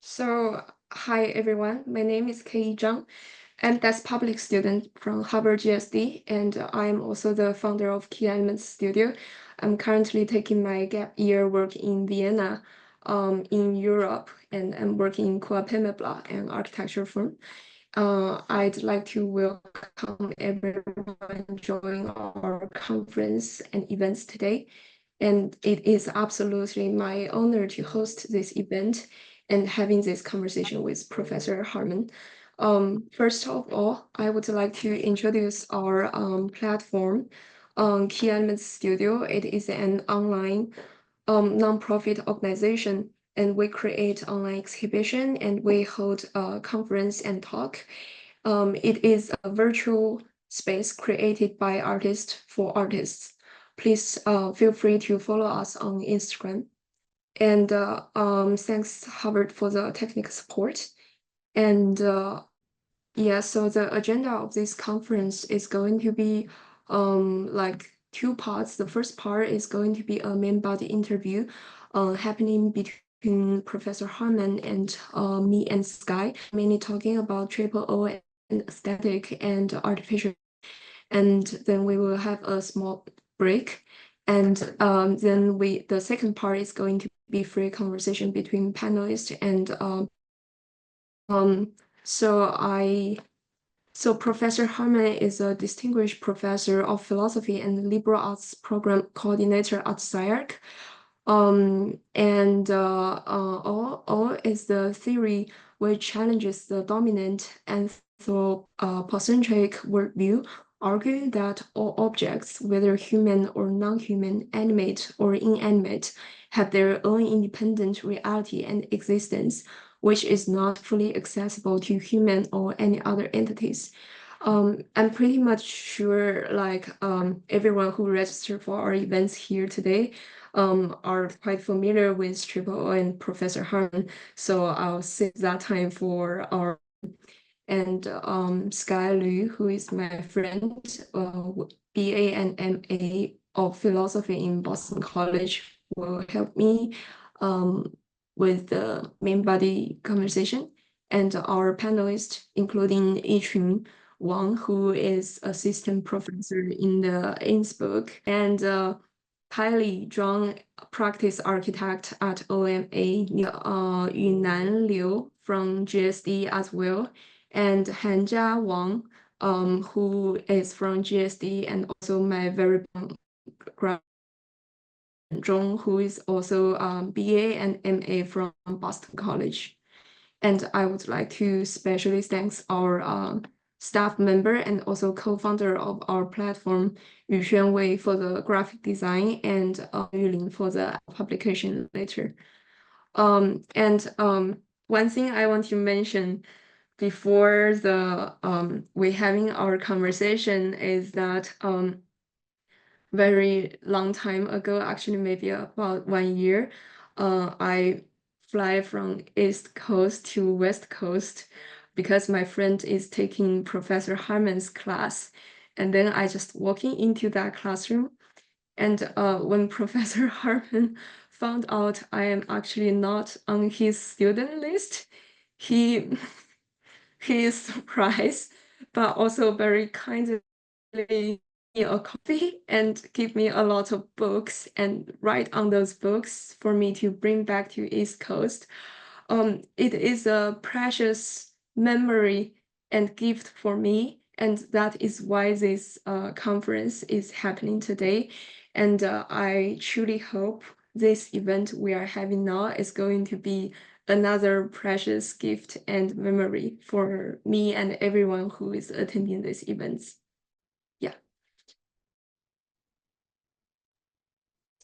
Hi everyone, my name is Kei Zhang. I'm desk public student from Harvard GSD, and I'm also the founder of KeyElements Studio. I'm currently taking my gap year work in Vienna, in Europe, and I'm working in Coapemebla, an architecture firm. I'd like to welcome everyone joining our conference and events today. And it is absolutely my honor to host this event and having this conversation with Professor Harman. First of all, I would like to introduce our platform, KeyElements Studio. It is an online nonprofit organization, and we create online exhibition and we hold a conference and talk. It is a virtual space created by artists for artists. Please feel free to follow us on Instagram. And thanks, Harvard, for the technical support. And yeah, so the agenda of this conference is going to be like two parts. The first part is going to be a main body interview happening between Professor Harman and me and Sky, mainly talking about triple O and aesthetic and artificial. And then we will have a small break. And then the second part is going to be free conversation between panelists and so Professor Harman is a distinguished professor of philosophy and liberal arts program coordinator at SCI-Arc. And all is the theory which challenges the dominant anthropocentric worldview, arguing that all objects, whether human or non-human, animate or inanimate, have their own independent reality and existence, which is not fully accessible to human or any other entities. I'm pretty much sure everyone who registered for our events here today are quite familiar with Triple O and Professor Harman. So I'll save that time for our and Sky Liu, who is my friend, BA and MA of philosophy in Boston College, will help me with the main body conversation. And our panelists, including Yichun Wang, who is assistant professor in the Innsbruck, and Kylie Zhuang, practice architect at OMA, Yunan Liu from GSD as well, and Hanjia Wang, who is from GSD, and also my very Graham Zhong, who is also BA and MA from Boston College. And I would like to especially thank our staff member and also co-founder of our platform, Yuxuan Wei, for the graphic design, and Yulin for the publication later. One thing I want to mention before we having our conversation is that very long time ago, actually maybe about 1 year, I fly from East Coast to West Coast because my friend is taking Professor Harman's class. And then I just walking into that classroom. And when Professor Harman found out I am actually not on his student list, he is surprised, but also very kindly a coffee and give me a lot of books and write on those books for me to bring back to East Coast. It is a precious memory and gift for me, and that is why this conference is happening today. And I truly hope this event we are having now is going to be another precious gift and memory for me and everyone who is attending these events. Yeah.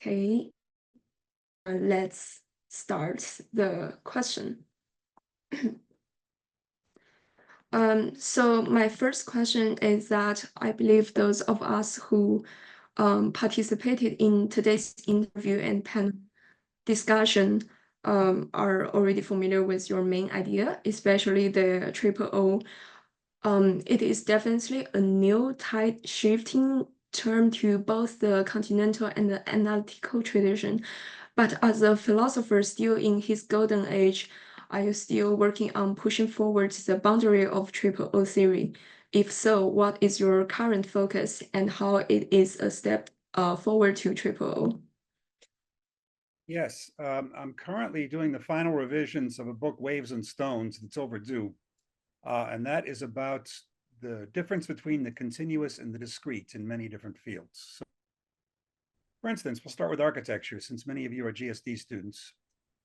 Okay, let's start the question. So my first question is that I believe those of us who participated in today's interview and panel discussion are already familiar with your main idea, especially the triple O. It is definitely a new tide shifting term to both the continental and the analytical tradition. But as a philosopher still in his golden age, Are you still working on pushing forward the boundary of triple O theory? If so, what is your current focus and how it is a step forward to triple O? Yes, I'm currently doing the final revisions of a book, Waves and Stones, that's overdue. And that is about the difference between the continuous and the discrete in many different fields. So, for instance, we'll start with architecture, since many of you are GSD students.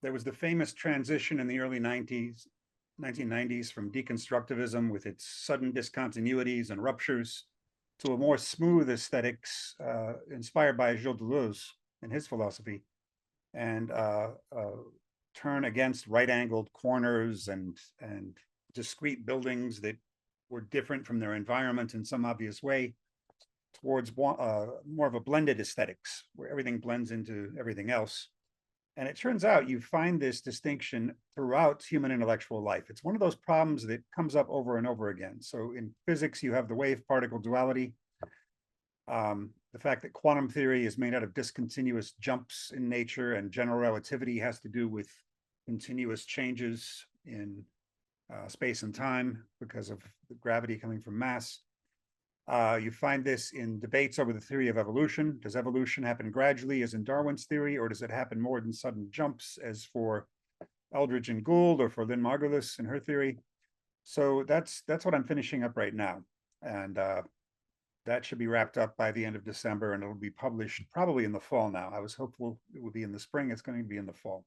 There was the famous transition in the early 1990s from deconstructivism with its sudden discontinuities and ruptures to a more smooth aesthetics inspired by Gilles Deleuze and his philosophy, and turn against right-angled corners and discrete buildings that were different from their environment in some obvious way, towards more of a blended aesthetics, where everything blends into everything else. And it turns out you find this distinction throughout human intellectual life. It's one of those problems that comes up over and over again. So in physics, you have the wave-particle duality. The fact that quantum theory is made out of discontinuous jumps in nature, and general relativity has to do with continuous changes in space and time because of the gravity coming from mass. You find this in debates over the theory of evolution. Does evolution happen gradually, as in Darwin's theory, or does it happen more in sudden jumps, as for Eldridge and Gould, or for Lynn Margulis in her theory? So that's what I'm finishing up right now. And that should be wrapped up by the end of December, and it'll be published probably in the fall now. I was hopeful it would be in the spring. It's going to be in the fall.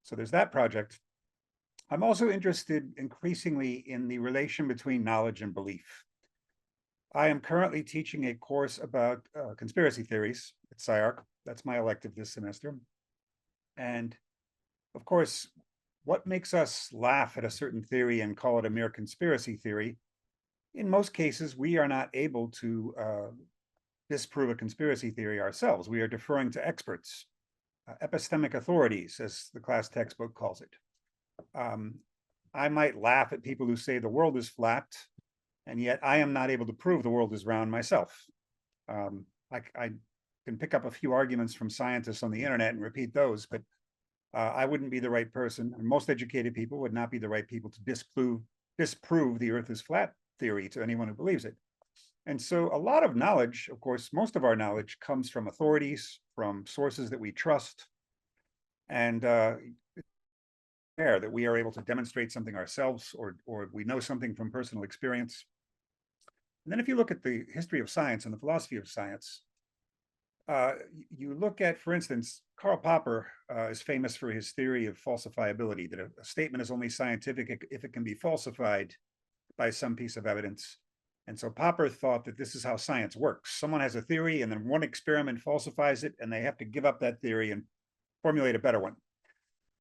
So there's that project. I'm also interested increasingly in the relation between knowledge and belief. I am currently teaching a course about conspiracy theories at SCI-Arc. That's my elective this semester. And of course, what makes us laugh at a certain theory and call it a mere conspiracy theory? In most cases, we are not able to disprove a conspiracy theory ourselves. We are deferring to experts, epistemic authorities, as the class textbook calls it. I might laugh at people who say the world is flat, and yet I am not able to prove the world is round myself. I can pick up a few arguments from scientists on the internet and repeat those, but I wouldn't be the right person, and most educated people would not be the right people to disprove the earth is flat theory to anyone who believes it. And so a lot of knowledge, of course, most of our knowledge comes from authorities, from sources that we trust, and that we are able to demonstrate something ourselves, or we know something from personal experience. And then if you look at the history of science and the philosophy of science, you look at, for instance, Karl Popper is famous for his theory of falsifiability, that a statement is only scientific if it can be falsified by some piece of evidence. And so Popper thought that this is how science works. Someone has a theory, and then one experiment falsifies it, and they have to give up that theory and formulate a better one.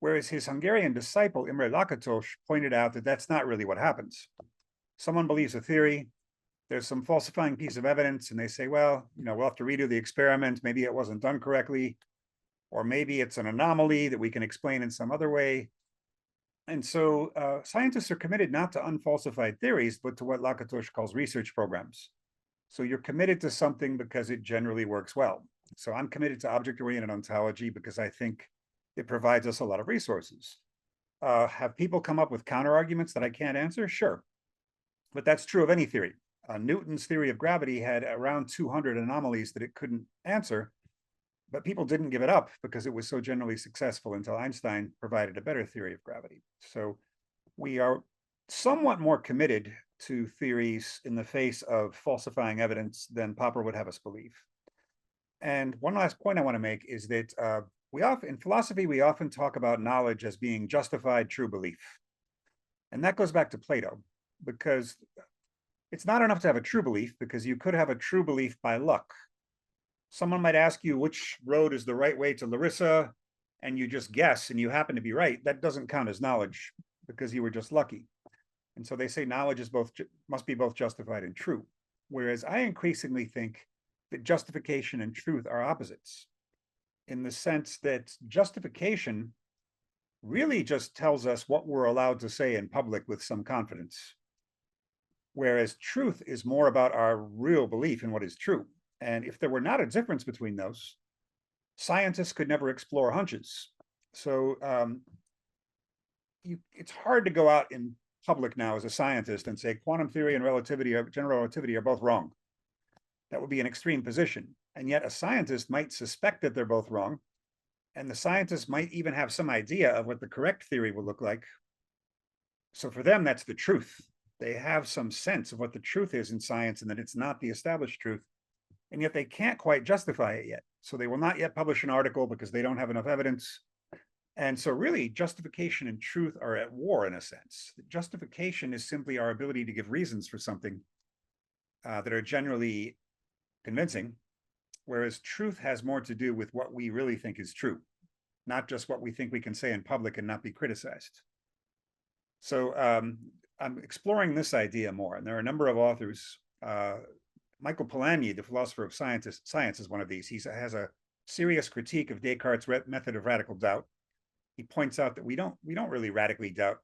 Whereas his Hungarian disciple, Imre Lakatos, pointed out that that's not really what happens. Someone believes a theory, there's some falsifying piece of evidence, and they say, well, we'll have to redo the experiment. Maybe it wasn't done correctly, or maybe it's an anomaly that we can explain in some other way. And so scientists are committed not to unfalsified theories, but to what Lakatos calls research programs. So you're committed to something because it generally works well. So I'm committed to object-oriented ontology because I think it provides us a lot of resources. Have people come up with counter-arguments that I can't answer? Sure. But that's true of any theory. Newton's theory of gravity had around 200 anomalies that it couldn't answer, but people didn't give it up because it was so generally successful until Einstein provided a better theory of gravity. So we are somewhat more committed to theories in the face of falsifying evidence than Popper would have us believe. And one last point I want to make is that in philosophy, we often talk about knowledge as being justified true belief. And that goes back to Plato, because it's not enough to have a true belief, because you could have a true belief by luck. Someone might ask you which road is the right way to Larissa, and you just guess and you happen to be right. That doesn't count as knowledge because you were just lucky. And so they say knowledge is must be both justified and true. Whereas I increasingly think that justification and truth are opposites, in the sense that justification really just tells us what we're allowed to say in public with some confidence, whereas truth is more about our real belief in what is true. And if there were not a difference between those, scientists could never explore hunches. So it's hard to go out in public now as a scientist and say quantum theory and general relativity are both wrong. That would be an extreme position. And yet a scientist might suspect that they're both wrong. And the scientist might even have some idea of what the correct theory will look like. So for them, that's the truth. They have some sense of what the truth is in science and that it's not the established truth. And yet they can't quite justify it yet. So they will not yet publish an article because they don't have enough evidence. And so really justification and truth are at war in a sense. Justification is simply our ability to give reasons for something that are generally convincing, whereas truth has more to do with what we really think is true, not just what we think we can say in public and not be criticized. So I'm exploring this idea more, and there are a number of authors. Michael Polanyi, the philosopher of science, is one of these. He has a serious critique of Descartes' method of radical doubt. He points out that we don't really radically doubt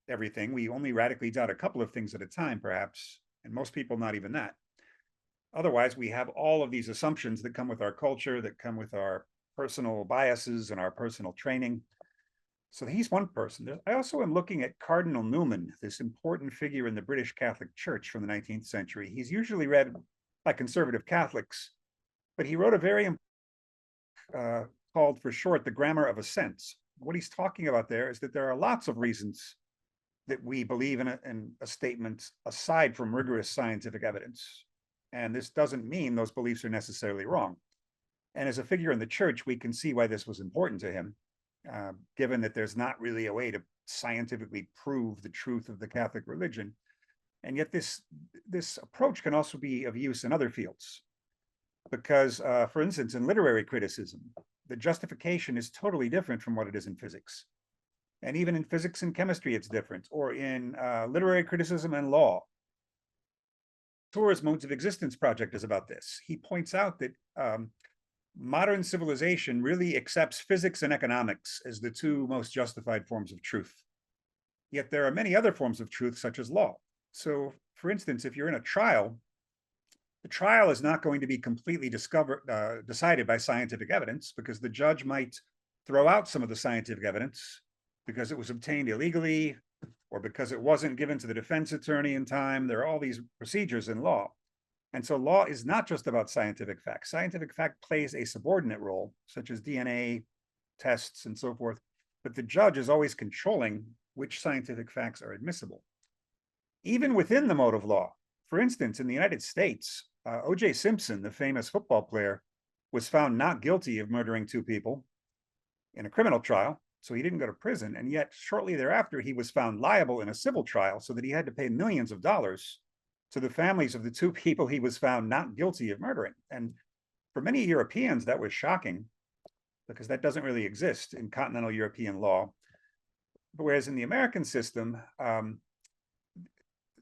everything. We only radically doubt a couple of things at a time, perhaps, and most people not even that. Otherwise, we have all of these assumptions that come with our culture, that come with our personal biases and our personal training. So he's one person. I also am looking at Cardinal Newman, this important figure in the British Catholic Church from the 19th century. He's usually read by conservative Catholics, but he wrote a very called for short, The Grammar of Assent. What he's talking about there is that there are lots of reasons that we believe in a statement aside from rigorous scientific evidence. And this doesn't mean those beliefs are necessarily wrong. And as a figure in the church, we can see why this was important to him, given that there's not really a way to scientifically prove the truth of the Catholic religion. And yet this approach can also be of use in other fields. Because, for instance, in literary criticism, the justification is totally different from what it is in physics. And even in physics and chemistry, it's different, or in literary criticism and law. Tour's Modes of Existence project is about this. He points out that modern civilization really accepts physics and economics as the two most justified forms of truth. Yet there are many other forms of truth, such as law. So, for instance, if you're in a trial, the trial is not going to be completely decided by scientific evidence, because the judge might throw out some of the scientific evidence because it was obtained illegally, or because it wasn't given to the defense attorney in time. There are all these procedures in law. And so law is not just about scientific fact. Scientific fact plays a subordinate role, such as DNA tests and so forth, but the judge is always controlling which scientific facts are admissible. Even within the mode of law, for instance, in the United States, O.J. Simpson, the famous football player, was found not guilty of murdering 2 people in a criminal trial. So he didn't go to prison. And yet shortly thereafter, he was found liable in a civil trial, so that he had to pay millions of dollars to the families of the 2 people he was found not guilty of murdering. And for many Europeans, that was shocking, because that doesn't really exist in continental European law. But whereas in the American system,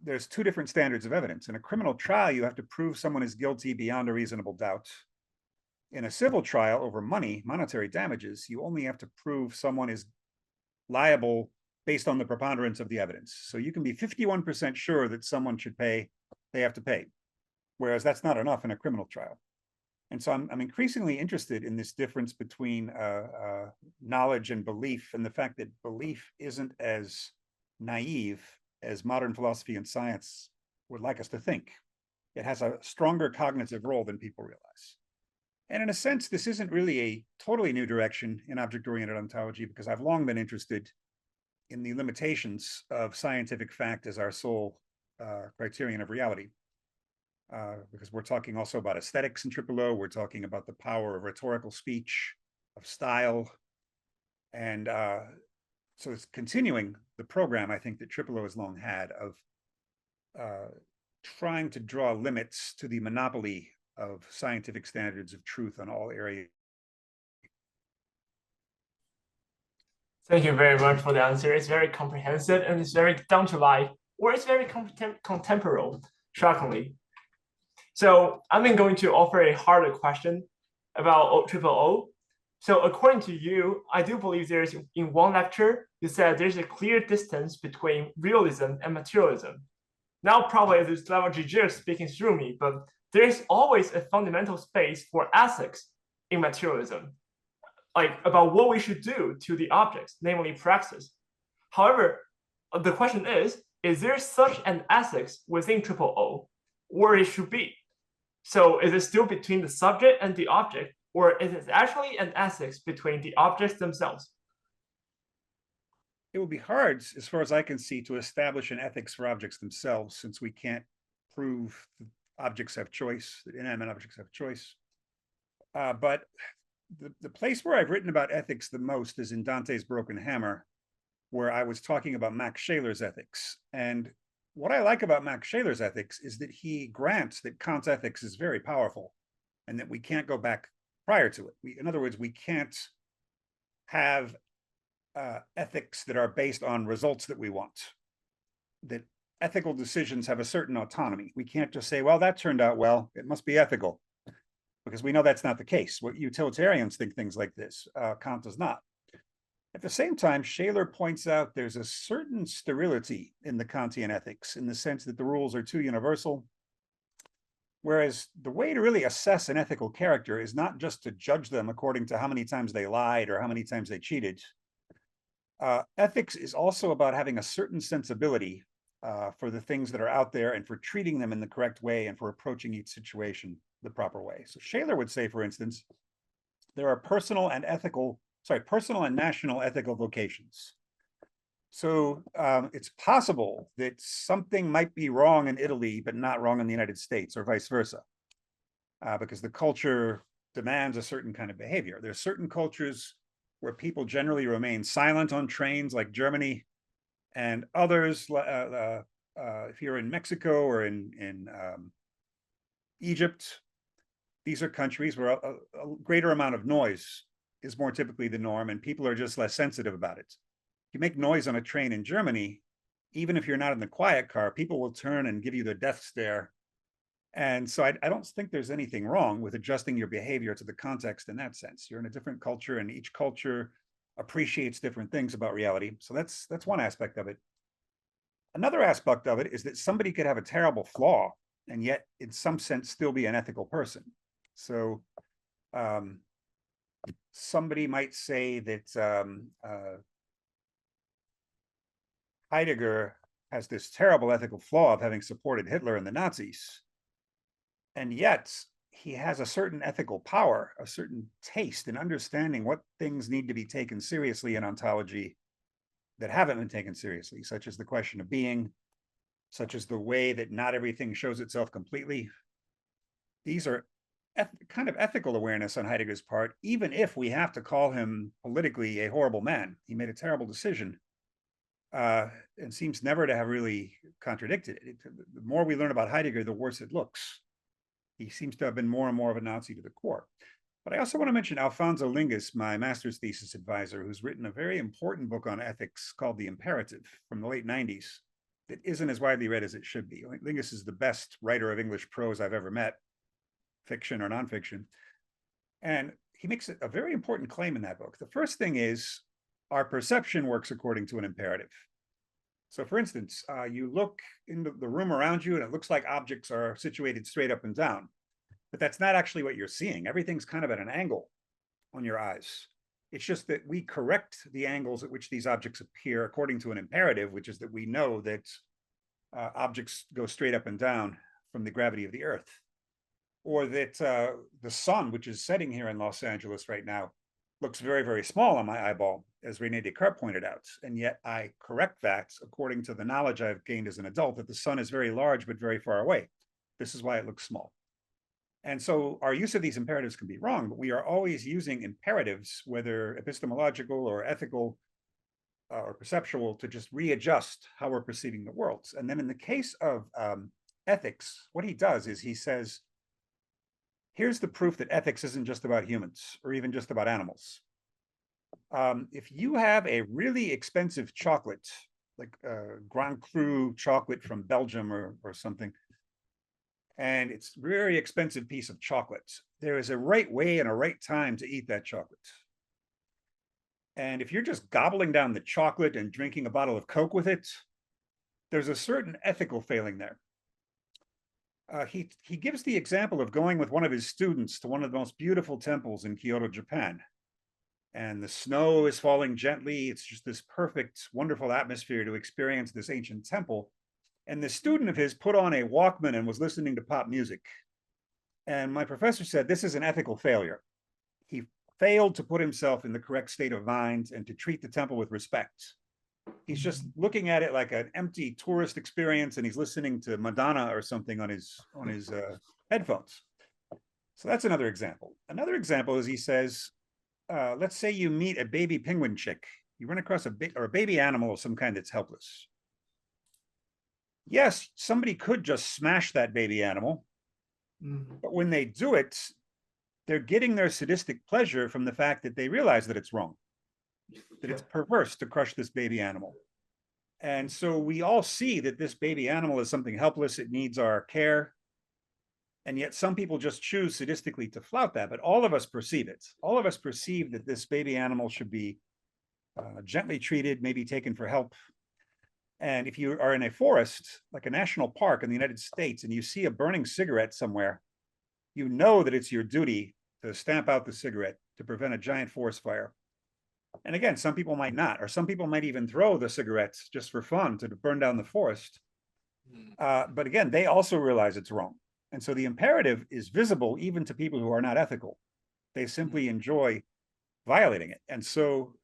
there's 2 different standards of evidence. In a criminal trial, you have to prove someone is guilty beyond a reasonable doubt. In a civil trial over monetary damages, you only have to prove someone is liable based on the preponderance of the evidence. So you can be 51% sure that someone should pay, they have to pay, whereas that's not enough in a criminal trial. And so I'm increasingly interested in this difference between knowledge and belief, and the fact that belief isn't as naive as modern philosophy and science would like us to think. It has a stronger cognitive role than people realize. And in a sense, this isn't really a totally new direction in object-oriented ontology, because I've long been interested in the limitations of scientific fact as our sole criterion of reality. Because we're talking also about aesthetics in Tripolo, we're talking about the power of rhetorical speech, of style. And so it's continuing the program, I think, that Tripolo has long had of trying to draw limits to the monopoly of scientific standards of truth on all areas. Thank you very much for the answer. It's very comprehensive and it's very down to life, or it's very contemporary, shockingly. So I'm going to offer a harder question about triple O. So according to you, I do believe there's, in one lecture, you said there's a clear distance between realism and materialism. Now probably this level GG speaking through me, but there's always a fundamental space for ethics in materialism, like about what we should do to the objects, namely praxis. However, the question is there such an ethics within O, or it should be? So is it still between the subject and the object, or is it actually an ethics between the objects themselves? It would be hard, as far as I can see, to establish an ethics for objects themselves, since we can't prove that objects have choice, that inanimate objects have choice. But the place where I've written about ethics the most is in Dante's Broken Hammer, where I was talking about Max Scheler's ethics. And what I like about Max Scheler's ethics is that he grants that Kant's ethics is very powerful and that we can't go back prior to it. In other words, we can't have ethics that are based on results that we want, that ethical decisions have a certain autonomy. We can't just say, well, that turned out well, it must be ethical, because we know that's not the case. What utilitarians think things like this, Kant does not. At the same time, Scheler points out there's a certain sterility in the Kantian ethics, in the sense that the rules are too universal. Whereas the way to really assess an ethical character is not just to judge them according to how many times they lied or how many times they cheated. Ethics is also about having a certain sensibility for the things that are out there and for treating them in the correct way and for approaching each situation the proper way. So Scheler would say, for instance, there are personal and national ethical vocations. So it's possible that something might be wrong in Italy, but not wrong in the United States, or vice versa, because the culture demands a certain kind of behavior. There are certain cultures where people generally remain silent on trains, like Germany, and others, if you're in Mexico or in Egypt, these are countries where a greater amount of noise is more typically the norm, and people are just less sensitive about it. If you make noise on a train in Germany, even if you're not in the quiet car, people will turn and give you the death stare. And so I don't think there's anything wrong with adjusting your behavior to the context in that sense. You're in a different culture, and each culture appreciates different things about reality. So that's one aspect of it. Another aspect of it is that somebody could have a terrible flaw and yet in some sense still be an ethical person. So somebody might say that Heidegger has this terrible ethical flaw of having supported Hitler and the Nazis. And yet he has a certain ethical power, a certain taste in understanding what things need to be taken seriously in ontology that haven't been taken seriously, such as the question of being, such as the way that not everything shows itself completely. These are kind of ethical awareness on Heidegger's part, even if we have to call him politically a horrible man. He made a terrible decision and seems never to have really contradicted it. The more we learn about Heidegger, the worse it looks. He seems to have been more and more of a Nazi to the core. But I also want to mention Alfonso Lingus, my master's thesis advisor, who's written a very important book on ethics called The Imperative from the late 90s that isn't as widely read as it should be. Lingus is the best writer of English prose I've ever met, fiction or nonfiction. And he makes a very important claim in that book. The first thing is our perception works according to an imperative. So for instance, you look into the room around you and it looks like objects are situated straight up and down, but that's not actually what you're seeing. Everything's kind of at an angle on your eyes. It's just that we correct the angles at which these objects appear according to an imperative, which is that we know that objects go straight up and down from the gravity of the earth. Or that the sun, which is setting here in Los Angeles right now, looks very, very small on my eyeball, as René Descartes pointed out. And yet I correct that according to the knowledge I've gained as an adult that the sun is very large, but very far away. This is why it looks small. And so our use of these imperatives can be wrong, but we are always using imperatives, whether epistemological or ethical or perceptual, to just readjust how we're perceiving the worlds. And then in the case of ethics, what he does is he says, here's the proof that ethics isn't just about humans or even just about animals. If you have a really expensive chocolate, like Grand Cru chocolate from Belgium or something, and it's a very expensive piece of chocolate, there is a right way and a right time to eat that chocolate. And if you're just gobbling down the chocolate and drinking a bottle of Coke with it, there's a certain ethical failing there. He gives the example of going with one of his students to one of the most beautiful temples in Kyoto, Japan. and the snow is falling gently. It's just this perfect, wonderful atmosphere to experience this ancient temple. And the student of his put on a Walkman and was listening to pop music. And my professor said, this is an ethical failure. He failed to put himself in the correct state of mind and to treat the temple with respect. He's just looking at it like an empty tourist experience, and he's listening to Madonna or something on his headphones. So that's another example. Another example is he says, let's say you meet a baby penguin chick. You run across a baby animal of some kind that's helpless. Yes, somebody could just smash that baby animal, but when they do it, they're getting their sadistic pleasure from the fact that they realize that it's wrong, that it's perverse to crush this baby animal. And so we all see that this baby animal is something helpless. It needs our care. And yet some people just choose sadistically to flout that, but all of us perceive it. All of us perceive that this baby animal should be gently treated, maybe taken for help. And if you are in a forest, like a national park in the United States, and you see a burning cigarette somewhere, you know that it's your duty to stamp out the cigarette to prevent a giant forest fire. And again, some people might not, or some people might even throw the cigarettes just for fun to burn down the forest. But again, they also realize it's wrong. And so the imperative is visible even to people who are not ethical. They simply enjoy violating it. And so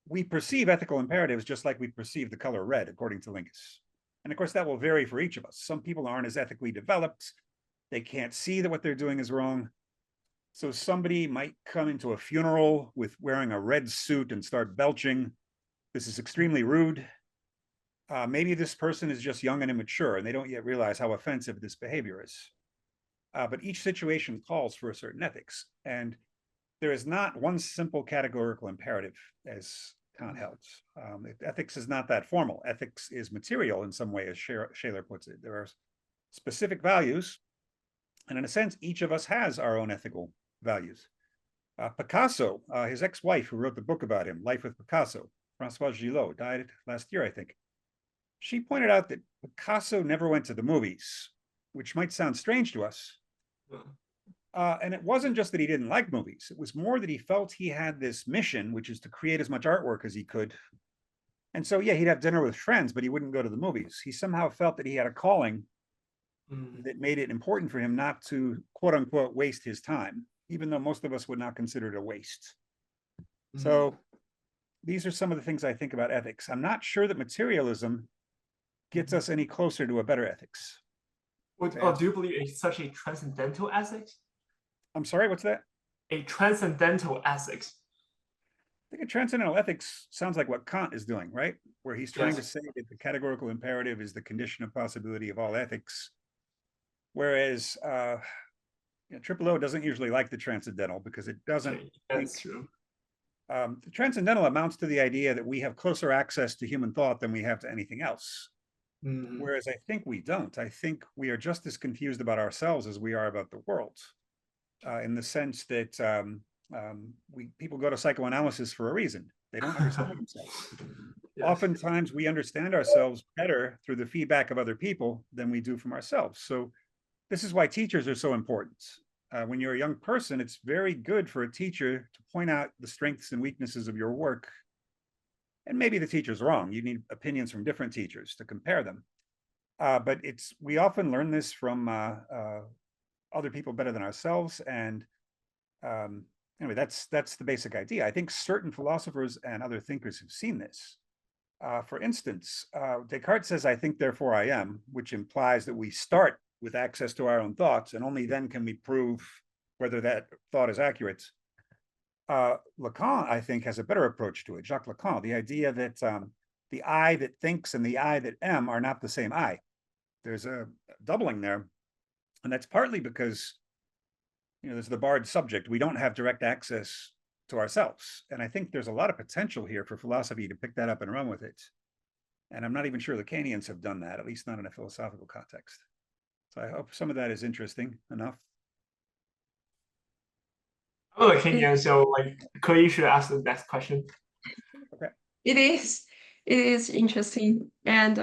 we perceive ethical imperatives just like we perceive the color red, according to Lingus. And of course, that will vary for each of us. Some people aren't as ethically developed. They can't see that what they're doing is wrong. So somebody might come into a funeral with wearing a red suit and start belching. This is extremely rude. Maybe this person is just young and immature, and they don't yet realize how offensive this behavior is. But each situation calls for a certain ethics. And there is not one simple categorical imperative, as Kant held. Ethics is not that formal. Ethics is material in some way, as Shaler puts it. There are specific values, and in a sense, each of us has our own ethical values. Picasso, his ex-wife who wrote the book about him, Life with Picasso, Françoise Gillot, died last year, I think. She pointed out that Picasso never went to the movies, which might sound strange to us. And it wasn't just that he didn't like movies. It was more that he felt he had this mission, which is to create as much artwork as he could. And so, yeah, he'd have dinner with friends, but he wouldn't go to the movies. He somehow felt that he had a calling that made it important for him not to, quote unquote, waste his time, even though most of us would not consider it a waste. So these are some of the things I think about ethics. I'm not sure that materialism gets us any closer to a better ethics. Do you believe it's such a transcendental ethics? I'm sorry, what's that? A transcendental ethics. I think a transcendental ethics sounds like what Kant is doing, right? Where he's trying to say that the categorical imperative is the condition of possibility of all ethics. Whereas Triple O doesn't usually like the transcendental because it doesn't That's true. The transcendental amounts to the idea that we have closer access to human thought than we have to anything else. Whereas I think we don't. I think we are just as confused about ourselves as we are about the world, in the sense that people go to psychoanalysis for a reason. They don't understand themselves. Oftentimes we understand ourselves better through the feedback of other people than we do from ourselves. So this is why teachers are so important. When you're a young person, it's very good for a teacher to point out the strengths and weaknesses of your work. And maybe the teacher's wrong. You need opinions from different teachers to compare them. But we often learn this from other people better than ourselves. And anyway, that's the basic idea. I think certain philosophers and other thinkers have seen this. For instance, Descartes says, "I think, therefore I am," which implies that we start with access to our own thoughts, and only then can we prove whether that thought is accurate. Lacan, I think, has a better approach to it, Jacques Lacan, the idea that the I that thinks and the I that am are not the same I. There's a doubling there, and that's partly because, there's the barred subject. We don't have direct access to ourselves, and I think there's a lot of potential here for philosophy to pick that up and run with it. And I'm not even sure Lacanians have done that, at least not in a philosophical context. So I hope some of that is interesting enough. I'm a Lacanian, so Chloe should ask the next question. Okay. It is interesting, and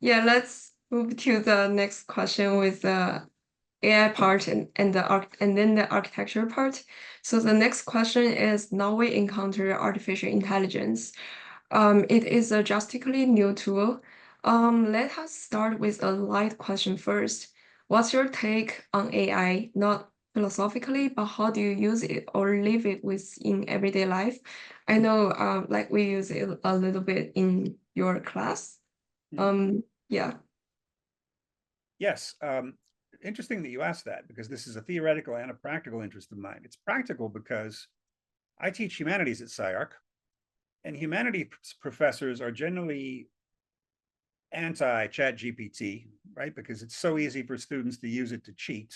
yeah, let's move to the next question with AI part and then the architecture part. So the next question is, now we encounter artificial intelligence. It is a drastically new tool. Let us start with a light question first. What's your take on AI? Not philosophically, but how do you use it or live it with in everyday life? I know, like we use it a little bit in your class. Yeah. Yes. Interesting that you asked that, because this is a theoretical and a practical interest of mine. It's practical because I teach humanities at SCI-Arc, and humanities professors are generally anti-ChatGPT, right? Because it's so easy for students to use it to cheat.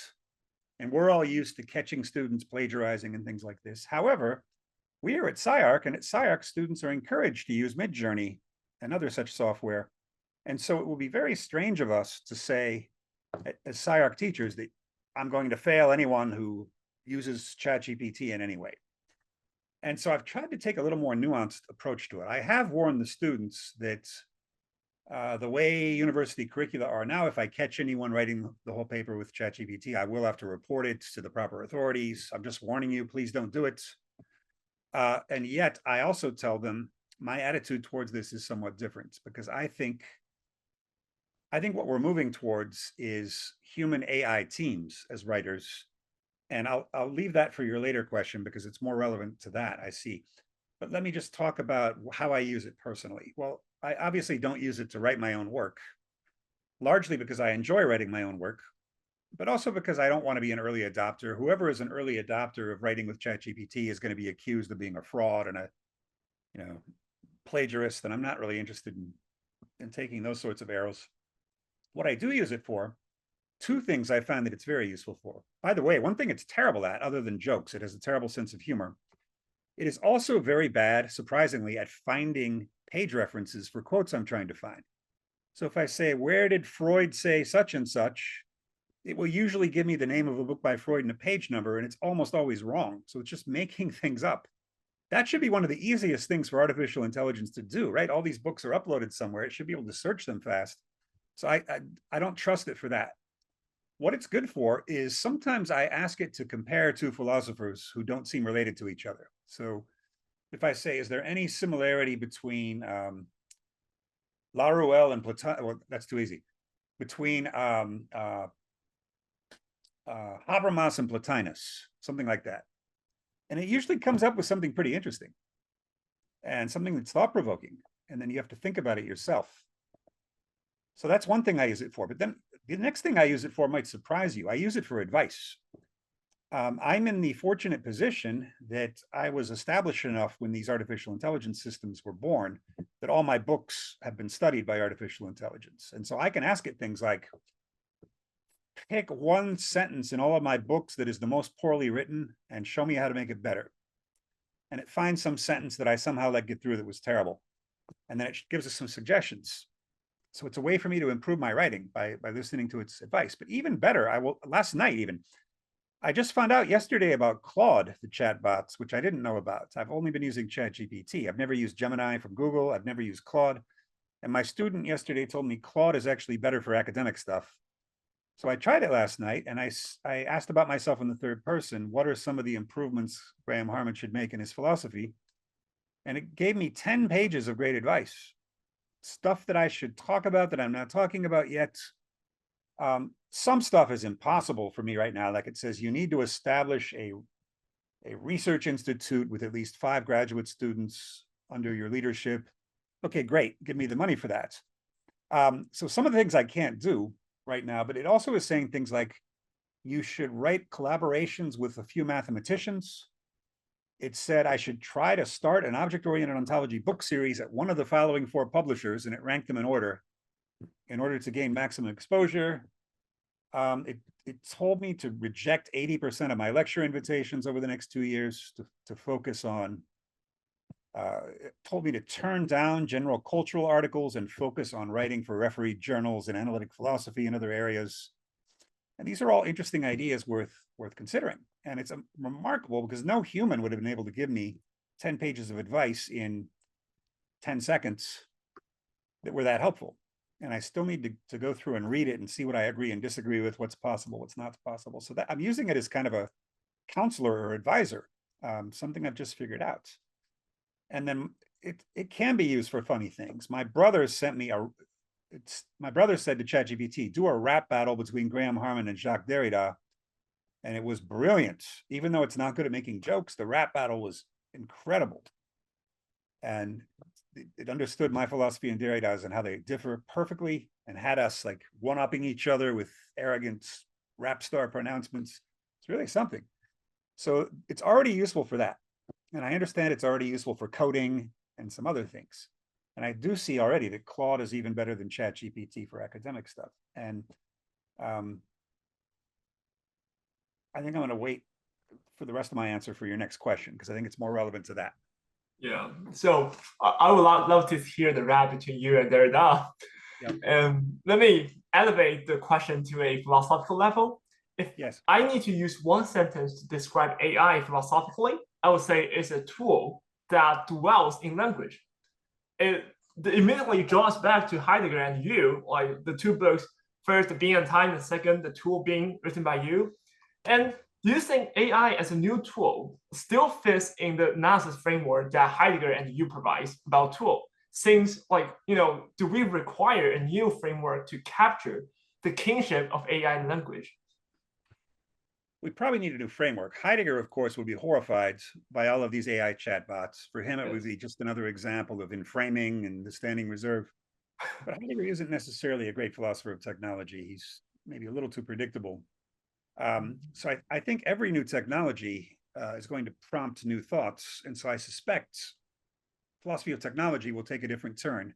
And we're all used to catching students plagiarizing and things like this. However, we are at SCI-Arc, and at SCI-Arc, students are encouraged to use Midjourney and other such software. And so it will be very strange of us to say, as SCI-Arc teachers, that I'm going to fail anyone who uses ChatGPT in any way. And so I've tried to take a little more nuanced approach to it. I have warned the students that the way university curricula are now, if I catch anyone writing the whole paper with ChatGPT, I will have to report it to the proper authorities. I'm just warning you, please don't do it. And yet I also tell them my attitude towards this is somewhat different, because I think what we're moving towards is human AI teams as writers. And I'll leave that for your later question, because it's more relevant to that, I see. But let me just talk about how I use it personally. Well, I obviously don't use it to write my own work, largely because I enjoy writing my own work, but also because I don't want to be an early adopter. Whoever is an early adopter of writing with ChatGPT is going to be accused of being a fraud and a, plagiarist, and I'm not really interested in taking those sorts of arrows. What I do use it for, two things I find that it's very useful for. By the way, one thing it's terrible at, other than jokes, it has a terrible sense of humor. It is also very bad, surprisingly, at finding page references for quotes I'm trying to find. So if I say, where did Freud say such and such? It will usually give me the name of a book by Freud and a page number, and it's almost always wrong. So it's just making things up. That should be one of the easiest things for artificial intelligence to do, right? All these books are uploaded somewhere. It should be able to search them fast. So I don't trust it for that. What it's good for is sometimes I ask it to compare two philosophers who don't seem related to each other. So if I say, is there any similarity between Laruelle and Platon? Well, that's too easy. Between Habermas and Plotinus, something like that. And it usually comes up with something pretty interesting and something that's thought-provoking. And then you have to think about it yourself. So that's one thing I use it for. But then the next thing I use it for might surprise you. I use it for advice. I'm in the fortunate position that I was established enough when these artificial intelligence systems were born that all my books have been studied by artificial intelligence. And so I can ask it things like, pick one sentence in all of my books that is the most poorly written and show me how to make it better. And it finds some sentence that I somehow let get through that was terrible. And then it gives us some suggestions. So it's a way for me to improve my writing by listening to its advice. But even better, last night even, I just found out yesterday about Claude, the chatbots, which I didn't know about. I've only been using ChatGPT. I've never used Gemini from Google. I've never used Claude. And my student yesterday told me Claude is actually better for academic stuff. So I tried it last night, and I asked about myself in the third person. What are some of the improvements Graham Harman should make in his philosophy? And it gave me 10 pages of great advice. Stuff that I should talk about that I'm not talking about yet. Some stuff is impossible for me right now. Like it says, you need to establish a research institute with at least 5 graduate students under your leadership. Okay, great. Give me the money for that. So some of the things I can't do right now, but it also is saying things like, you should write collaborations with a few mathematicians. It said I should try to start an object-oriented ontology book series at one of the following 4 publishers, and it ranked them in order to gain maximum exposure. It told me to reject 80% of my lecture invitations over the next 2 years to focus on, it told me to turn down general cultural articles and focus on writing for refereed journals and analytic philosophy and other areas. And these are all interesting ideas worth considering. And it's remarkable because no human would have been able to give me 10 pages of advice in 10 seconds that were that helpful. and I still need to go through and read it and see what I agree and disagree with, what's possible, what's not possible. So that I'm using it as kind of a counselor or advisor, something I've just figured out. And then it can be used for funny things. My brother sent me my brother said to ChatGPT, do a rap battle between Graham Harman and Jacques Derrida. And it was brilliant. Even though it's not good at making jokes, the rap battle was incredible. And it understood my philosophy and Derrida's and how they differ perfectly, and had us like one-upping each other with arrogant rap star pronouncements. It's really something. So it's already useful for that. And I understand it's already useful for coding and some other things. And I do see already that Claude is even better than ChatGPT for academic stuff. And I think I'm going to wait for the rest of my answer for your next question, because I think it's more relevant to that. Yeah. So I would love to hear the rap between you and Derrida. Yep. And let me elevate the question to a philosophical level. If Yes. I need to use one sentence to describe AI philosophically, I would say it's a tool that dwells in language. It immediately draws back to Heidegger and you, like the two books, first Being and Time, and second The Tool Being, written by you. And do you think AI as a new tool still fits in the analysis framework that Heidegger and you provide about tool? Since, like, do we require a new framework to capture the kinship of AI and language? We probably need a new framework. Heidegger, of course, would be horrified by all of these AI chatbots. For him, it would be just another example of inframing and the standing reserve. But Heidegger isn't necessarily a great philosopher of technology. He's maybe a little too predictable. So I think every new technology is going to prompt new thoughts. And so I suspect philosophy of technology will take a different turn.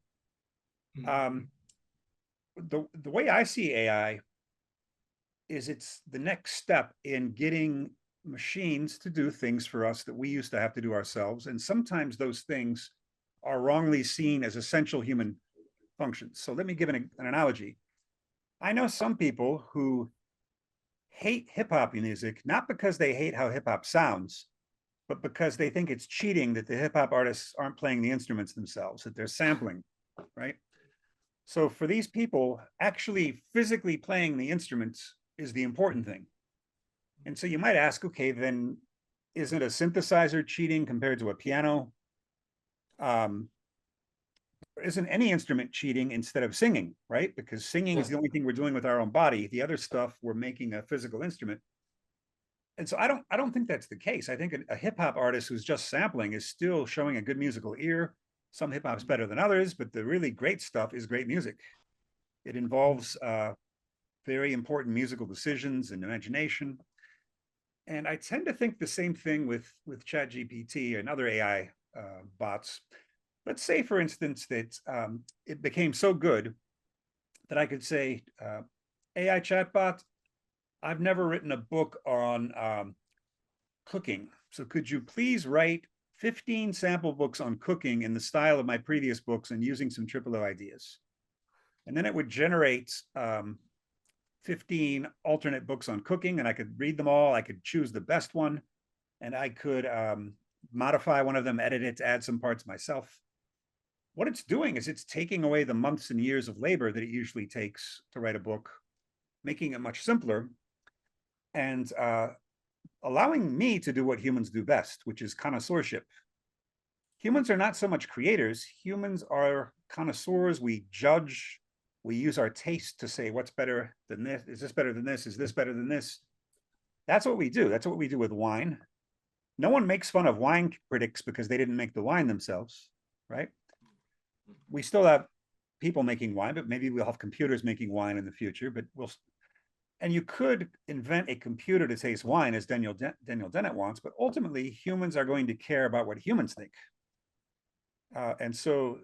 The way I see AI is it's the next step in getting machines to do things for us that we used to have to do ourselves. And sometimes those things are wrongly seen as essential human functions. So let me give an analogy. I know some people who hate hip hop music, not because they hate how hip hop sounds, but because they think it's cheating that the hip hop artists aren't playing the instruments themselves, that they're sampling, right? So for these people, actually physically playing the instruments is the important thing. And so you might ask, okay, then isn't a synthesizer cheating compared to a piano? Isn't any instrument cheating instead of singing, right? Because singing is the only thing we're doing with our own body. The other stuff, we're making a physical instrument. And so I don't think that's the case. I think a hip hop artist who's just sampling is still showing a good musical ear. Some hip hop's better than others, but the really great stuff is great music. It involves very important musical decisions and imagination. And I tend to think the same thing with ChatGPT and other AI bots. Let's say, for instance, that it became so good that I could say, AI chatbot, I've never written a book on cooking. So could you please write 15 sample books on cooking in the style of my previous books and using some O ideas? And then it would generate 15 alternate books on cooking, and I could read them all. I could choose the best one, and I could modify one of them, edit it, add some parts myself. What it's doing is it's taking away the months and years of labor that it usually takes to write a book, making it much simpler, and allowing me to do what humans do best, which is connoisseurship. Humans are not so much creators. Humans are connoisseurs. We judge. We use our taste to say what's better than this. Is this better than this? Is this better than this? That's what we do. That's what we do with wine. No one makes fun of wine critics because they didn't make the wine themselves, right? We still have people making wine, but maybe we'll have computers making wine in the future. But and you could invent a computer to taste wine, as Daniel Dennett wants, but ultimately humans are going to care about what humans think. And so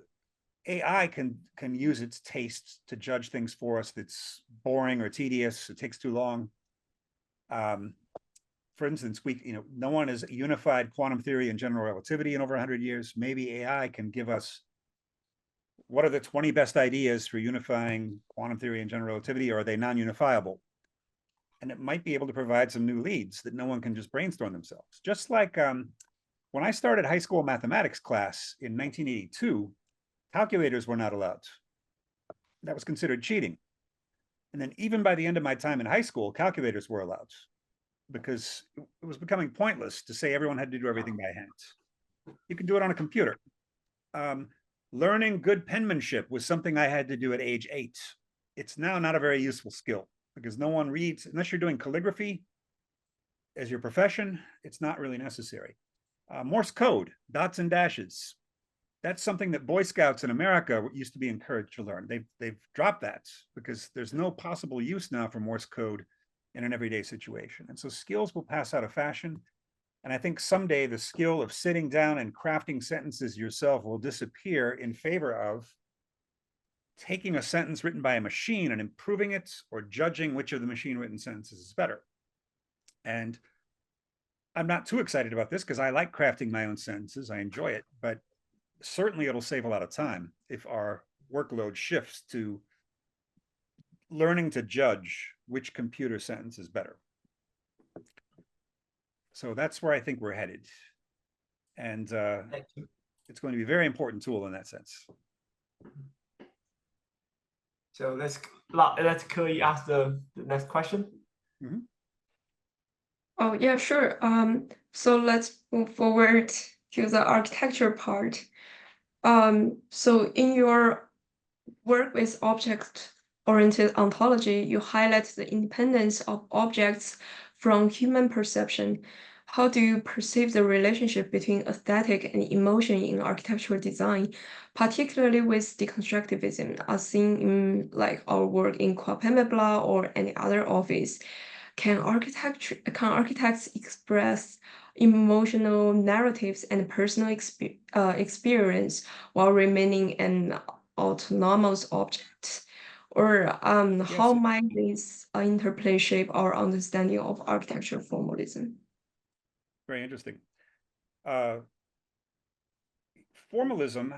AI can use its taste to judge things for us that's boring or tedious, it takes too long. For instance, no one has unified quantum theory and general relativity in over 100 years. Maybe AI can give us what are the 20 best ideas for unifying quantum theory and general relativity, or are they non-unifiable? And it might be able to provide some new leads that no one can just brainstorm themselves. Just like when I started high school mathematics class in 1982, calculators were not allowed. that was considered cheating. And then even by the end of my time in high school, calculators were allowed because it was becoming pointless to say everyone had to do everything by hand. You can do it on a computer. Learning good penmanship was something I had to do at age 8. It's now not a very useful skill because no one reads, unless you're doing calligraphy as your profession, it's not really necessary. Morse code, dots and dashes. That's something that Boy Scouts in America used to be encouraged to learn. They've dropped that because there's no possible use now for Morse code in an everyday situation. And so skills will pass out of fashion. And I think someday the skill of sitting down and crafting sentences yourself will disappear in favor of taking a sentence written by a machine and improving it or judging which of the machine written sentences is better. And I'm not too excited about this because I like crafting my own sentences. I enjoy it, but certainly it'll save a lot of time if our workload shifts to learning to judge which computer sentence is better. So that's where I think we're headed. And it's going to be a very important tool in that sense. So let's Ke ask the next question. Mm-hmm. Oh, yeah, sure. So let's move forward to the architecture part. So in your work with object-oriented ontology, you highlight the independence of objects from human perception. How do you perceive the relationship between aesthetic and emotion in architectural design, particularly with deconstructivism, as seen in like our work in Quapemebla or any other office? Can architects express emotional narratives and personal experience while remaining an autonomous object? Or how might this interplay shape our understanding of architectural formalism? Very interesting. Formalism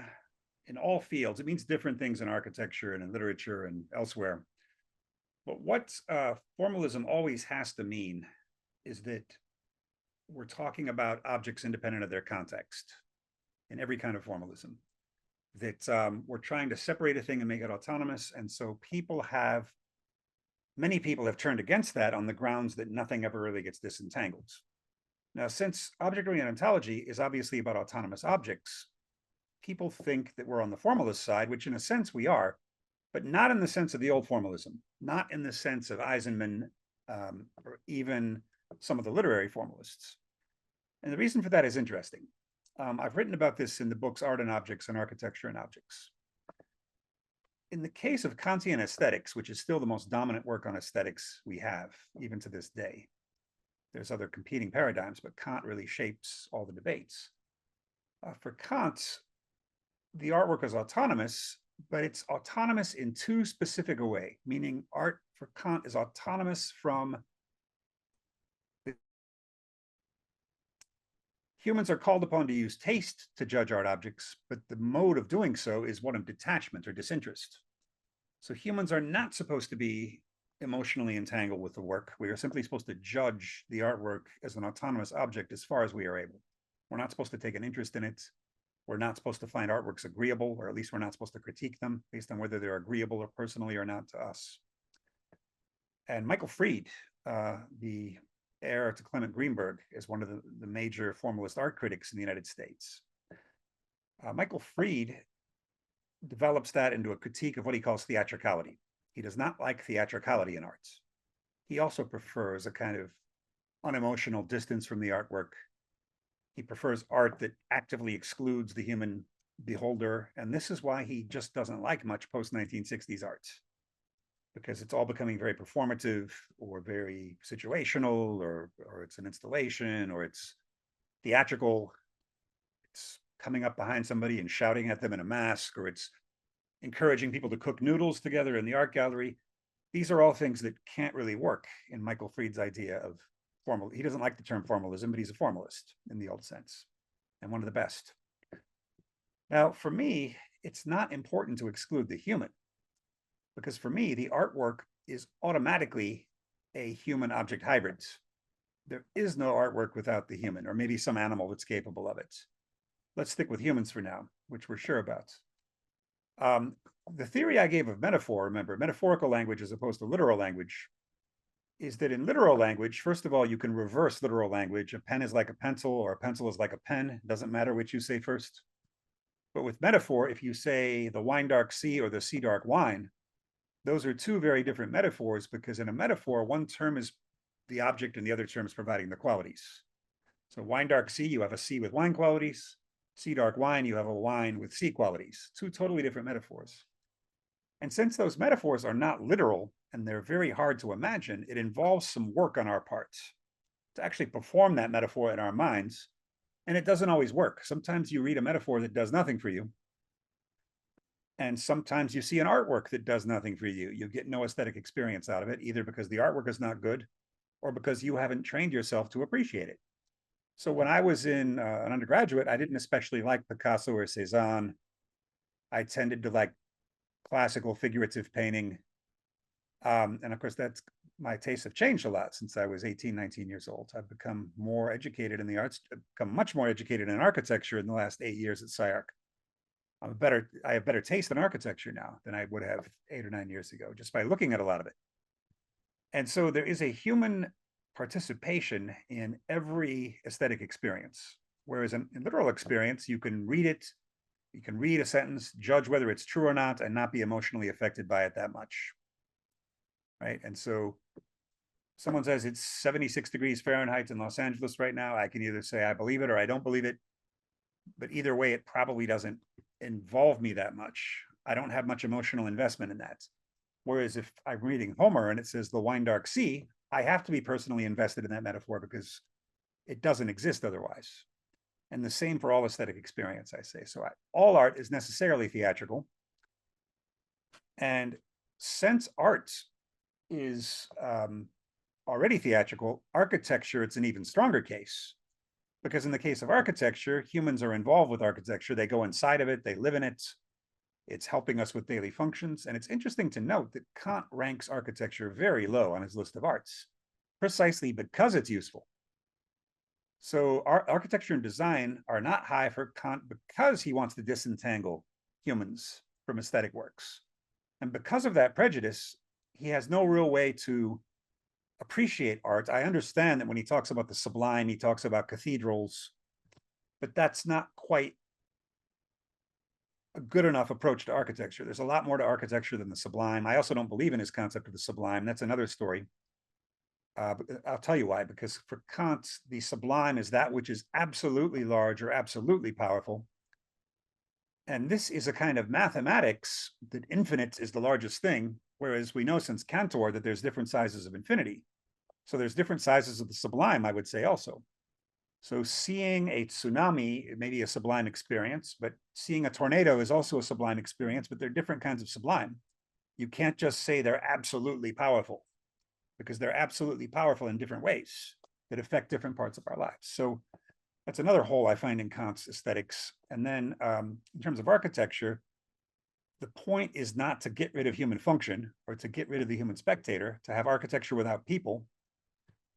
in all fields, it means different things in architecture and in literature and elsewhere. But what formalism always has to mean is that we're talking about objects independent of their context in every kind of formalism. That we're trying to separate a thing and make it autonomous. And so many people have turned against that on the grounds that nothing ever really gets disentangled. Now, since object-oriented ontology is obviously about autonomous objects, people think that we're on the formalist side, which in a sense we are, but not in the sense of the old formalism, not in the sense of Eisenman or even some of the literary formalists. And the reason for that is interesting. I've written about this in the books Art and Objects and Architecture and Objects. In the case of Kantian aesthetics, which is still the most dominant work on aesthetics we have, even to this day, there's other competing paradigms, but Kant really shapes all the debates. For Kant, the artwork is autonomous, but it's autonomous in too specific a way, meaning art for Kant is autonomous from humans are called upon to use taste to judge art objects, but the mode of doing so is one of detachment or disinterest. So humans are not supposed to be emotionally entangled with the work. We are simply supposed to judge the artwork as an autonomous object as far as we are able. We're not supposed to take an interest in it. We're not supposed to find artworks agreeable, or at least we're not supposed to critique them based on whether they're agreeable or personally or not to us. And Michael Fried, the heir to Clement Greenberg, is one of the major formalist art critics in the United States. Michael Fried develops that into a critique of what he calls theatricality. He does not like theatricality in art. He also prefers a kind of unemotional distance from the artwork. He prefers art that actively excludes the human beholder. And this is why he just doesn't like much post-1960s art, because it's all becoming very performative or very situational, or it's an installation, or it's theatrical. It's coming up behind somebody and shouting at them in a mask, or it's encouraging people to cook noodles together in the art gallery. These are all things that can't really work in Michael Fried's idea of formal. He doesn't like the term formalism, but he's a formalist in the old sense, and one of the best. Now, for me, it's not important to exclude the human, because for me, the artwork is automatically a human object hybrid. There is no artwork without the human, or maybe some animal that's capable of it. Let's stick with humans for now, which we're sure about. The theory I gave of metaphor, remember, metaphorical language as opposed to literal language, is that in literal language, first of all, you can reverse literal language. A pen is like a pencil, or a pencil is like a pen. It doesn't matter which you say first. But with metaphor, if you say the wine dark sea or the sea dark wine, those are two very different metaphors, because in a metaphor, one term is the object and the other term is providing the qualities. So wine dark sea, you have a sea with wine qualities. Sea dark wine, you have a wine with sea qualities. Two totally different metaphors. And since those metaphors are not literal and they're very hard to imagine, it involves some work on our parts to actually perform that metaphor in our minds. And it doesn't always work. Sometimes you read a metaphor that does nothing for you. And sometimes you see an artwork that does nothing for you. You get no aesthetic experience out of it, either because the artwork is not good or because you haven't trained yourself to appreciate it. So when I was in an undergraduate, I didn't especially like Picasso or Cézanne. I tended to like classical figurative painting. And of course, that's my tastes have changed a lot since I was 18, 19 years old. I've become more educated in the arts, become much more educated in architecture in the last 8 years at SCI-Arc. I have better taste in architecture now than I would have 8 or 9 years ago, just by looking at a lot of it. And so there is a human participation in every aesthetic experience. Whereas in literal experience, you can read it, you can read a sentence, judge whether it's true or not, and not be emotionally affected by it that much. Right? And so someone says it's 76 degrees Fahrenheit in Los Angeles right now. I can either say I believe it or I don't believe it. But either way, it probably doesn't involve me that much. I don't have much emotional investment in that. Whereas if I'm reading Homer and it says the wine dark sea, I have to be personally invested in that metaphor because it doesn't exist otherwise. And the same for all aesthetic experience, I say. So all art is necessarily theatrical. And since art is already theatrical, architecture, it's an even stronger case. Because in the case of architecture, humans are involved with architecture. They go inside of it, they live in it. It's helping us with daily functions. And it's interesting to note that Kant ranks architecture very low on his list of arts, precisely because it's useful. So architecture and design are not high for Kant because he wants to disentangle humans from aesthetic works. And because of that prejudice, he has no real way to appreciate art. I understand that when he talks about the sublime, he talks about cathedrals, but that's not quite a good enough approach to architecture. There's a lot more to architecture than the sublime. I also don't believe in his concept of the sublime. That's another story. But I'll tell you why, because for Kant, the sublime is that which is absolutely large or absolutely powerful. And this is a kind of mathematics that infinite is the largest thing, whereas we know since Cantor that there's different sizes of infinity. So there's different sizes of the sublime, I would say also. So seeing a tsunami may be a sublime experience, but seeing a tornado is also a sublime experience, but they're different kinds of sublime. You can't just say they're absolutely powerful, because they're absolutely powerful in different ways that affect different parts of our lives. So that's another hole I find in Kant's aesthetics. And then in terms of architecture, the point is not to get rid of human function or to get rid of the human spectator, to have architecture without people,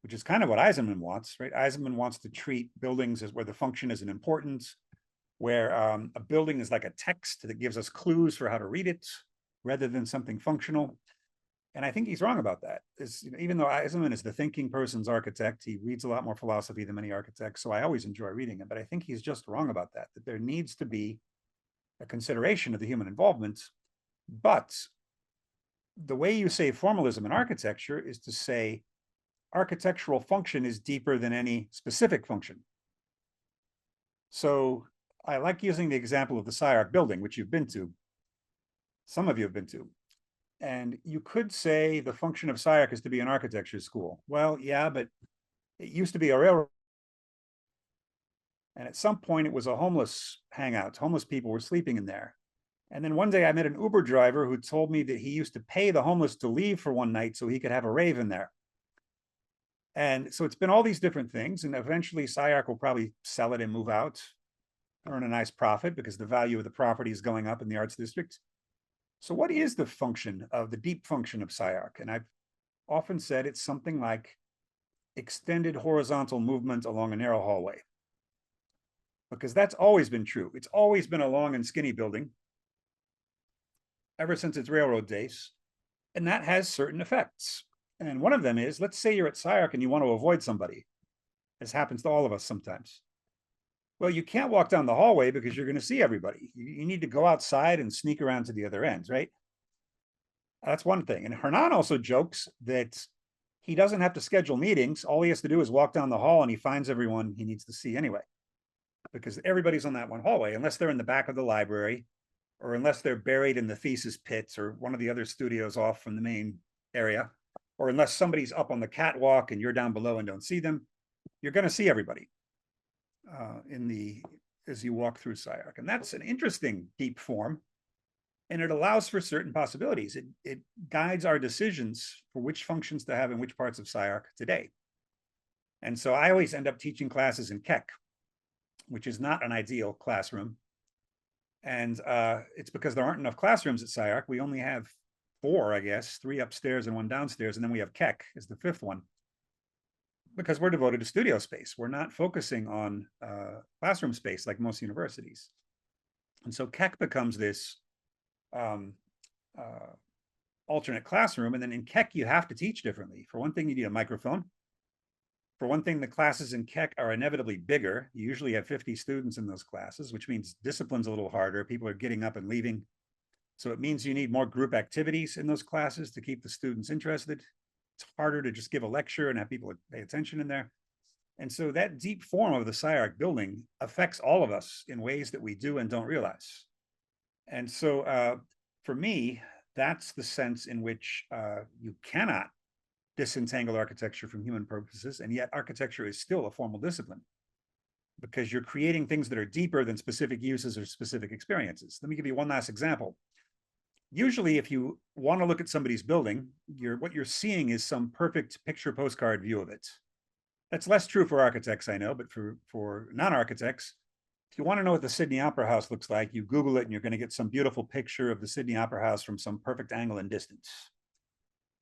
which is kind of what Eisenman wants, right? Eisenman wants to treat buildings as where the function isn't important, where a building is like a text that gives us clues for how to read it rather than something functional. And I think he's wrong about that. Even though Eisenman is the thinking person's architect, he reads a lot more philosophy than many architects, so I always enjoy reading him, but I think he's just wrong about that, that there needs to be a consideration of the human involvement. But the way you say formalism in architecture is to say architectural function is deeper than any specific function. So I like using the example of the SCI-Arc building, which you've been to. Some of you have been to. And you could say the function of SCI-Arc is to be an architecture school. Well, yeah, but it used to be a railroad. And at some point it was a homeless hangout. Homeless people were sleeping in there. And then one day I met an Uber driver who told me that he used to pay the homeless to leave for one night so he could have a rave in there. And so it's been all these different things. And eventually SCI-Arc will probably sell it and move out, earn a nice profit because the value of the property is going up in the arts district. So what is the function of the deep function of SCI-Arc? And I've often said it's something like extended horizontal movement along a narrow hallway, because that's always been true. It's always been a long and skinny building. ever since its railroad days. And that has certain effects. And one of them is, let's say you're at SCI-Arc and you want to avoid somebody. This happens to all of us sometimes. Well, you can't walk down the hallway because you're going to see everybody. You need to go outside and sneak around to the other ends, right? That's one thing. And Hernan also jokes that he doesn't have to schedule meetings. All he has to do is walk down the hall and he finds everyone he needs to see anyway, because everybody's on that one hallway, unless they're in the back of the library, or unless they're buried in the thesis pits or one of the other studios off from the main area, or unless somebody's up on the catwalk and you're down below and don't see them. You're going to see everybody as you walk through SCI-Arc. And that's an interesting deep form. And it allows for certain possibilities. It guides our decisions for which functions to have in which parts of SCI-Arc today. And so I always end up teaching classes in Keck, which is not an ideal classroom. And it's because there aren't enough classrooms at SCI-Arc. We only have 4, I guess, 3 upstairs and 1 downstairs. And then we have Keck as the 5th one, because we're devoted to studio space. We're not focusing on classroom space like most universities. And so Keck becomes this alternate classroom. And then in Keck, you have to teach differently. For one thing, you need a microphone. For one thing, the classes in Keck are inevitably bigger. You usually have 50 students in those classes, which means discipline's a little harder. People are getting up and leaving. So it means you need more group activities in those classes to keep the students interested. It's harder to just give a lecture and have people pay attention in there. And so that deep form of the SCI-Arc building affects all of us in ways that we do and don't realize. And so for me, that's the sense in which you cannot disentangle architecture from human purposes, and yet architecture is still a formal discipline, because you're creating things that are deeper than specific uses or specific experiences. Let me give you one last example. Usually, if you want to look at somebody's building, what you're seeing is some perfect picture postcard view of it. That's less true for architects, I know, but for non-architects, if you want to know what the Sydney Opera House looks like, you Google it and you're going to get some beautiful picture of the Sydney Opera House from some perfect angle and distance.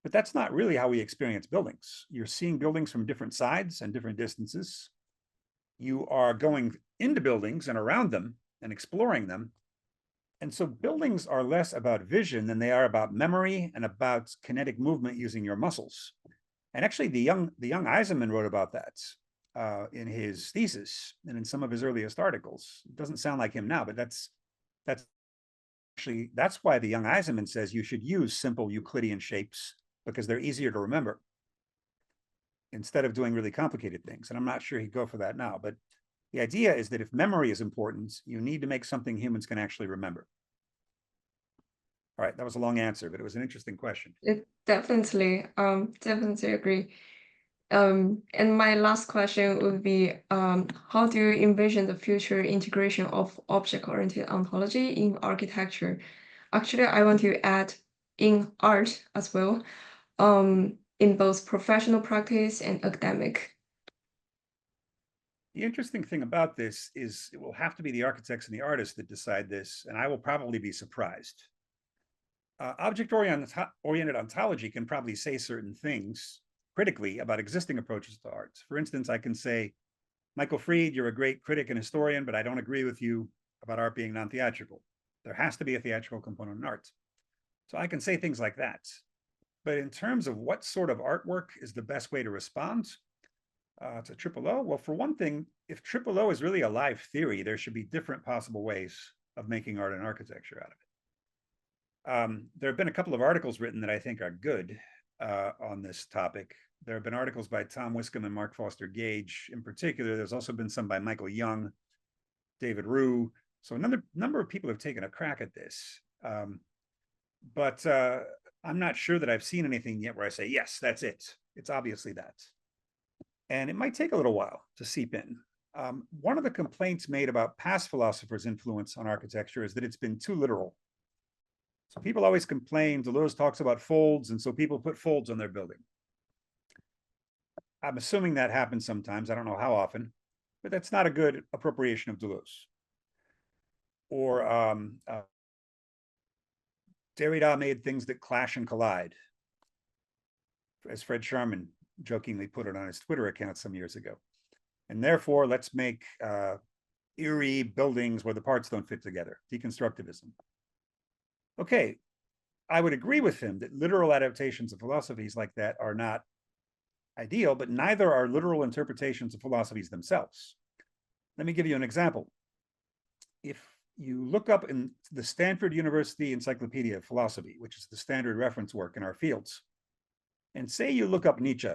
But that's not really how we experience buildings. You're seeing buildings from different sides and different distances. You are going into buildings and around them and exploring them. And so buildings are less about vision than they are about memory and about kinetic movement using your muscles. And actually, the young Eisenman wrote about that in his thesis and in some of his earliest articles. It doesn't sound like him now, but that's why the young Eisenman says you should use simple Euclidean shapes, because they're easier to remember instead of doing really complicated things. And I'm not sure he'd go for that now, but the idea is that if memory is important, you need to make something humans can actually remember. All right, that was a long answer, but it was an interesting question. Definitely agree. And my last question would be, how do you envision the future integration of object-oriented ontology in architecture? Actually, I want to add in art as well, in both professional practice and academic. The interesting thing about this is it will have to be the architects and the artists that decide this, and I will probably be surprised. Object-oriented ontology can probably say certain things critically about existing approaches to art. For instance, I can say, Michael Fried, you're a great critic and historian, but I don't agree with you about art being non-theatrical. There has to be a theatrical component in art. So I can say things like that. But in terms of what sort of artwork is the best way to respond to OOO, well, for one thing, if OOO is really a live theory, there should be different possible ways of making art and architecture out of it. There have been a couple of articles written that I think are good on this topic. There have been articles by Tom Wiscombe and Mark Foster Gage in particular. There's also been some by Michael Young, David Rue. So a number of people have taken a crack at this. But I'm not sure that I've seen anything yet where I say, yes, that's it. It's obviously that. And it might take a little while to seep in. One of the complaints made about past philosophers' influence on architecture is that it's been too literal. So people always complain, Deleuze talks about folds, and so people put folds on their building. I'm assuming that happens sometimes. I don't know how often, but that's not a good appropriation of Deleuze. Or Derrida made things that clash and collide, as Fred Sharman jokingly put it on his Twitter account some years ago. And therefore, let's make eerie buildings where the parts don't fit together, deconstructivism. Okay, I would agree with him that literal adaptations of philosophies like that are not ideal, but neither are literal interpretations of philosophies themselves. Let me give you an example. If you look up in the Stanford University Encyclopedia of Philosophy, which is the standard reference work in our fields, and say you look up Nietzsche,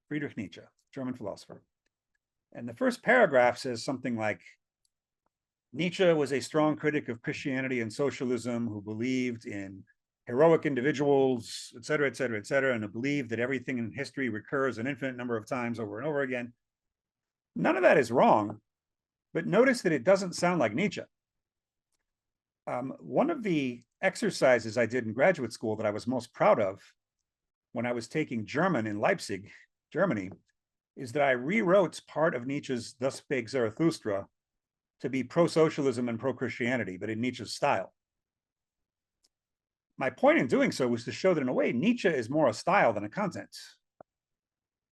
Friedrich Nietzsche, German philosopher, and the first paragraph says something like, Nietzsche was a strong critic of Christianity and socialism who believed in heroic individuals, et cetera, and who believed that everything in history recurs an infinite number of times over and over again. None of that is wrong, but notice that it doesn't sound like Nietzsche. One of the exercises I did in graduate school that I was most proud of when I was taking German in Leipzig, Germany, is that I rewrote part of Nietzsche's Thus Spake Zarathustra to be pro-socialism and pro-Christianity, but in Nietzsche's style. My point in doing so was to show that in a way, Nietzsche is more a style than a content.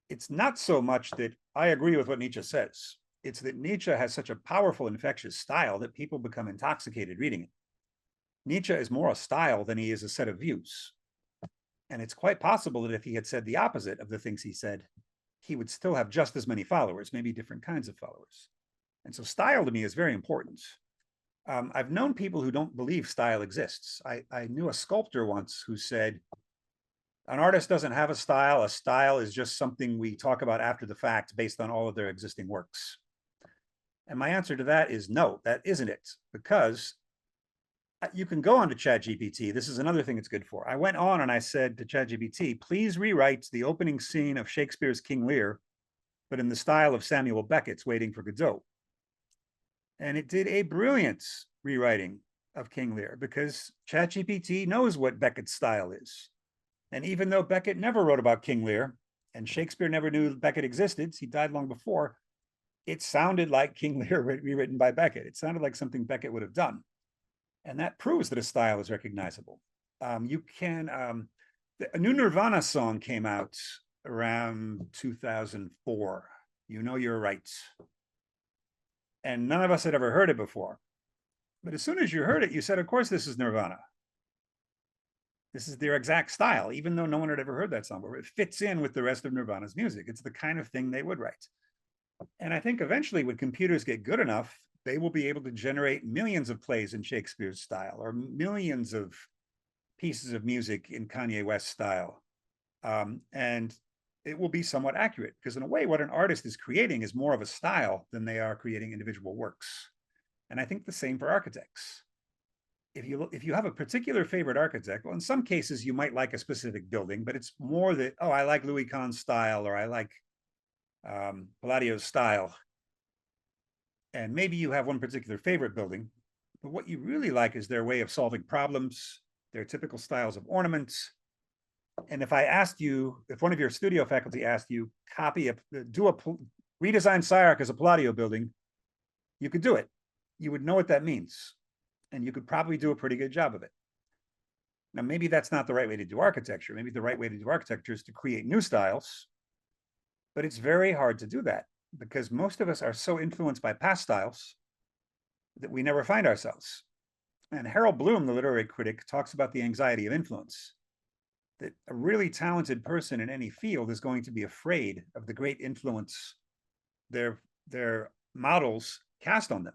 It's not so much that I agree with what Nietzsche says. It's that Nietzsche has such a powerful, infectious style that people become intoxicated reading it. Nietzsche is more a style than he is a set of views. And it's quite possible that if he had said the opposite of the things he said, he would still have just as many followers, maybe different kinds of followers. And so style to me is very important. I've known people who don't believe style exists. I knew a sculptor once who said, an artist doesn't have a style is just something we talk about after the fact based on all of their existing works. And my answer to that is no, that isn't it, because you can go on to ChatGPT. This is another thing it's good for. I went on and I said to ChatGPT, please rewrite the opening scene of Shakespeare's King Lear, but in the style of Samuel Beckett's Waiting for Godot. And it did a brilliant rewriting of King Lear because ChatGPT knows what Beckett's style is. And even though Beckett never wrote about King Lear and Shakespeare never knew Beckett existed, he died long before, it sounded like King Lear rewritten by Beckett. It sounded like something Beckett would have done. And that proves that a style is recognizable. A new Nirvana song came out around 2004. You Know You're Right. And none of us had ever heard it before. But as soon as you heard it, you said, of course, this is Nirvana. This is their exact style, even though no one had ever heard that song before. It fits in with the rest of Nirvana's music. It's the kind of thing they would write. And I think eventually when computers get good enough, they will be able to generate millions of plays in Shakespeare's style or millions of pieces of music in Kanye West's style. And it will be somewhat accurate because in a way, what an artist is creating is more of a style than they are creating individual works. And I think the same for architects. If you have a particular favorite architect, well, in some cases you might like a specific building, but it's more that, oh, I like Louis Kahn's style, or I like Palladio's style. And maybe you have one particular favorite building, but what you really like is their way of solving problems, their typical styles of ornaments. And if I asked you, if one of your studio faculty asked you, redesign SCI-Arc as a Palladio building, you could do it. You would know what that means. And you could probably do a pretty good job of it. Now, maybe that's not the right way to do architecture. Maybe the right way to do architecture is to create new styles, but it's very hard to do that because most of us are so influenced by past styles that we never find ourselves. And Harold Bloom, the literary critic, talks about the anxiety of influence, that a really talented person in any field is going to be afraid of the great influence their models cast on them.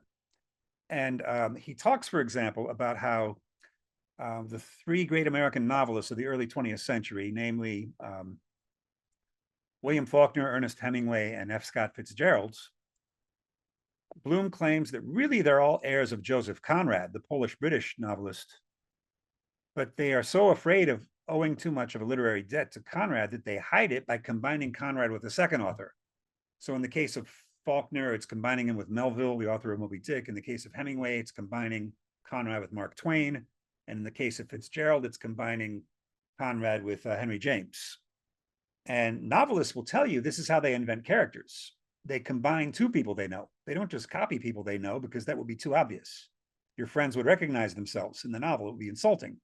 And he talks, for example, about how the three great American novelists of the early 20th century, namely William Faulkner, Ernest Hemingway, and F. Scott Fitzgerald, Bloom claims that really they're all heirs of Joseph Conrad, the Polish-British novelist, but they are so afraid of owing too much of a literary debt to Conrad that they hide it by combining Conrad with a second author. So in the case of Faulkner, it's combining him with Melville, the author of Moby Dick. In the case of Hemingway, it's combining Conrad with Mark Twain. And in the case of Fitzgerald, it's combining Conrad with Henry James. And novelists will tell you this is how they invent characters. They combine two people they know. They don't just copy people they know because that would be too obvious. Your friends would recognize themselves in the novel. It would be insulting.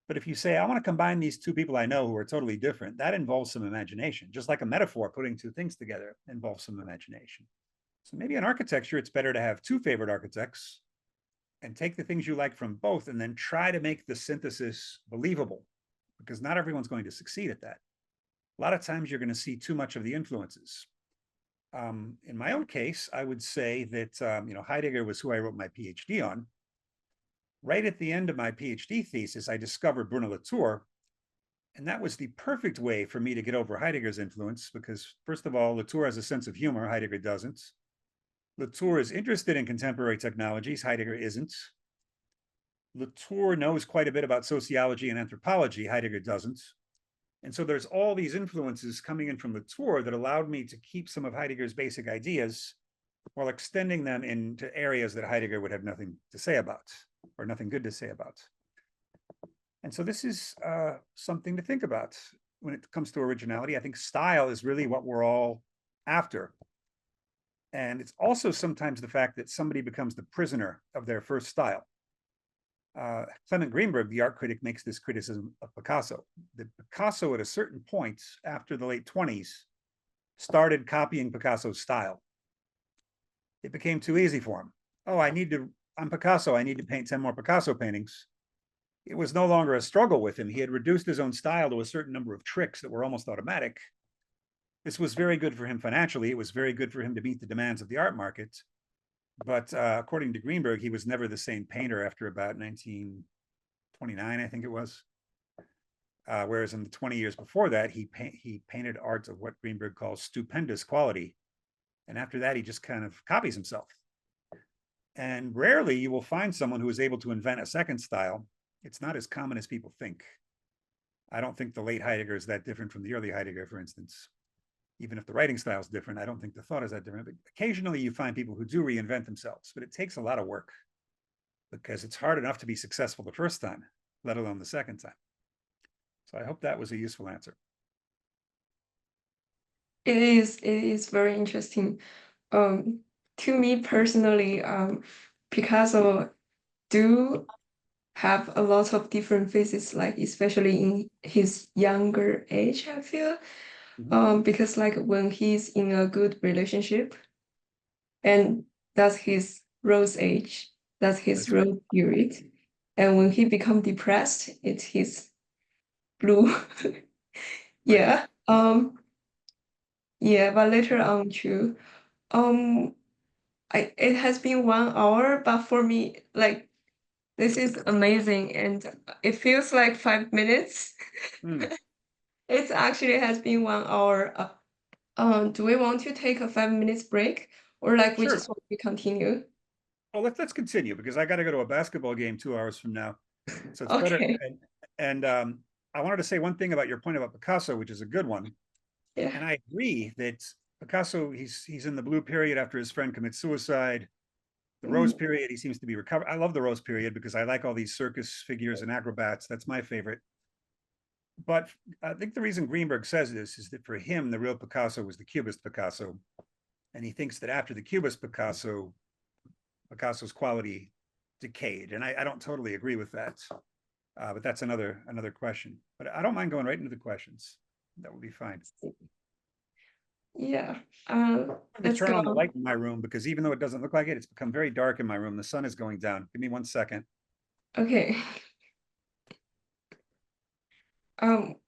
But if you say, I want to combine these two people I know who are totally different, that involves some imagination. Just like a metaphor, putting two things together involves some imagination. So maybe in architecture, it's better to have two favorite architects and take the things you like from both and then try to make the synthesis believable, because not everyone's going to succeed at that. A lot of times you're going to see too much of the influences. In my own case, I would say that, Heidegger was who I wrote my PhD on. Right at the end of my PhD thesis, I discovered Bruno Latour, and that was the perfect way for me to get over Heidegger's influence, because first of all, Latour has a sense of humor, Heidegger doesn't. Latour is interested in contemporary technologies, Heidegger isn't. Latour knows quite a bit about sociology and anthropology, Heidegger doesn't. And so there's all these influences coming in from Latour that allowed me to keep some of Heidegger's basic ideas while extending them into areas that Heidegger would have nothing to say about, or nothing good to say about. And so this is something to think about when it comes to originality. I think style is really what we're all after. And it's also sometimes the fact that somebody becomes the prisoner of their first style. Clement Greenberg, the art critic, makes this criticism of Picasso. That Picasso, at a certain point after the late 20s, started copying Picasso's style. It became too easy for him. Oh, I'm Picasso, I need to paint 10 more Picasso paintings. It was no longer a struggle with him. He had reduced his own style to a certain number of tricks that were almost automatic. This was very good for him financially. It was very good for him to meet the demands of the art market. But according to Greenberg, he was never the same painter after about 1929, I think it was. Whereas in the 20 years before that, he painted art of what Greenberg calls stupendous quality. And after that, he just kind of copies himself. And rarely you will find someone who is able to invent a second style. It's not as common as people think. I don't think the late Heidegger is that different from the early Heidegger, for instance. Even if the writing style is different, I don't think the thought is that different. But occasionally you find people who do reinvent themselves, but it takes a lot of work because it's hard enough to be successful the first time, let alone the second time. So I hope that was a useful answer. It is very interesting. To me personally, Picasso do have a lot of different phases, like especially in his younger age, I feel. Because like when he's in a good relationship, and that's his rose age, that's his rose period. And when he become depressed, it's his blue. Yeah. Yeah, but later on too. It has been 1 hour, but for me, like, this is amazing, and it feels like 5 minutes. It actually has been 1 hour. Do we want to take a 5 minutes break, or like we Sure. just want to continue? Well, let's continue because I got to go to a basketball game 2 hours from now, so it's Okay. better. And I wanted to say one thing about your point about Picasso, which is a good one. Yeah. And I agree that Picasso, he's in the blue period after his friend commits suicide. The rose period, he seems to be recovered. I love the rose period because I like all these circus figures and acrobats. That's my favorite. But I think the reason Greenberg says this is that for him, the real Picasso was the Cubist Picasso. And he thinks that after the Cubist Picasso, Picasso's quality decayed. And I don't totally agree with that. But that's another question. But I don't mind going right into the questions. That would be fine. Yeah. Let's turn on the light in my room because even though it doesn't look like it, it's become very dark in my room. The sun is going down. Give me 1 second. Okay.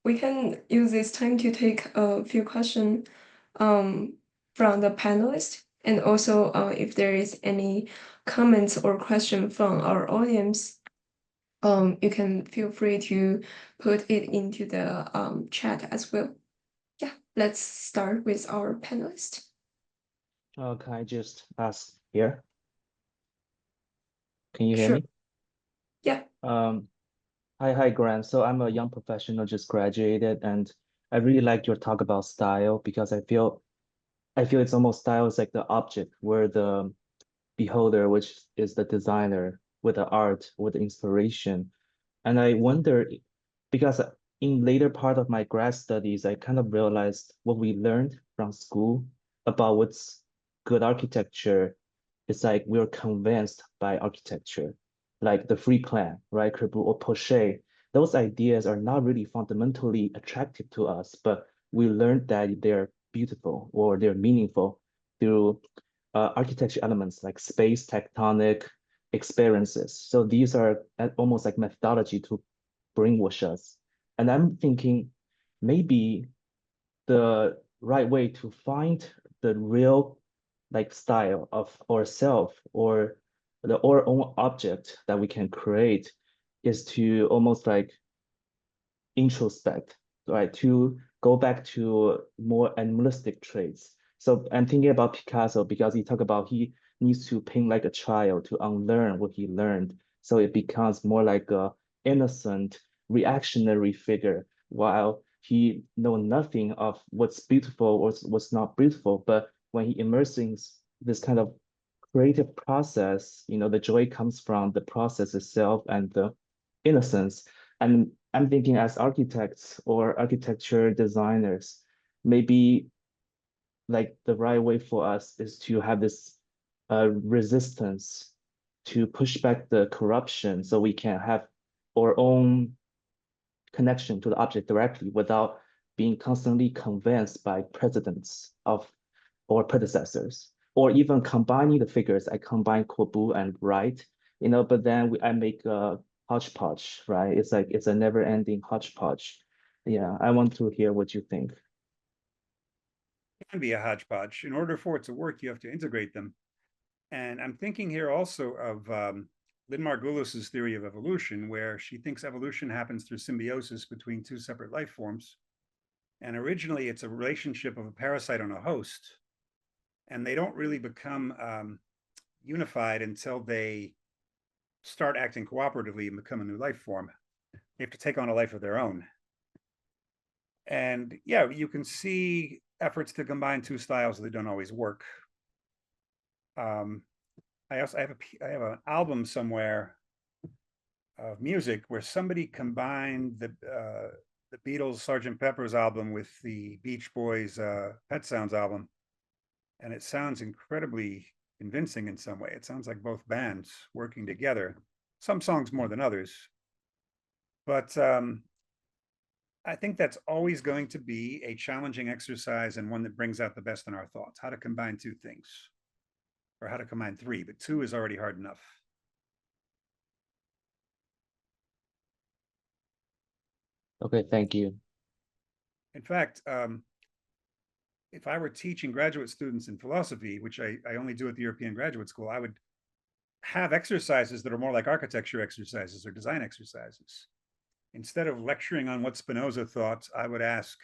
We can use this time to take a few questions from the panelists, and also if there is any comments or question from our audience, you can feel free to put it into the chat as well. Yeah, let's start with our panelist. Can I just ask here? Can you hear me? Yeah. Hi, Graham. So I'm a young professional, just graduated, and I really like your talk about style because I feel it's almost style is like the object where the beholder, which is the designer, with the art, with the inspiration. And I wonder, because in later part of my grad studies, I kind of realized what we learned from school about what's good architecture. It's like we're convinced by architecture, like the free plan, right? Corbusier or Pochet. Those ideas are not really fundamentally attractive to us, but we learned that they're beautiful or they're meaningful through architecture elements like space, tectonic, experiences. So these are almost like methodology to brainwash us. And I'm thinking maybe the right way to find the real like style of ourself or our own object that we can create is to almost like introspect, right? To go back to more animalistic traits. So I'm thinking about Picasso because he talked about he needs to paint like a child to unlearn what he learned. So it becomes more like a innocent, reactionary figure, while he know nothing of what's beautiful or what's not beautiful. But when he immerses this kind of creative process, the joy comes from the process itself and the innocence. And I'm thinking as architects or architecture designers, maybe like the right way for us is to have this resistance to push back the corruption so we can have our own connection to the object directly without being constantly convinced by precedents of our predecessors, or even combining the figures. I combine Corbu and Wright, but then I make a hodgepodge, right? It's like it's a never-ending hodgepodge. Yeah, I want to hear what you think. It can be a hodgepodge. In order for it to work, you have to integrate them. And I'm thinking here also of Lynn Margulis's theory of evolution, where she thinks evolution happens through symbiosis between two separate life forms. And originally, it's a relationship of a parasite on a host. And they don't really become unified until they start acting cooperatively and become a new life form. They have to take on a life of their own. And yeah, you can see efforts to combine two styles that don't always work. I have an album somewhere of music where somebody combined the Beatles' Sgt. Pepper's album with the Beach Boys' Pet Sounds album, and it sounds incredibly convincing in some way. It sounds like both bands working together. Some songs more than others, but I think that's always going to be a challenging exercise and one that brings out the best in our thoughts. How to combine two things, or how to combine three, but two is already hard enough. Okay, thank you. In fact, if I were teaching graduate students in philosophy, which I only do at the European Graduate School, I would have exercises that are more like architecture exercises or design exercises. Instead of lecturing on what Spinoza thought, I would ask,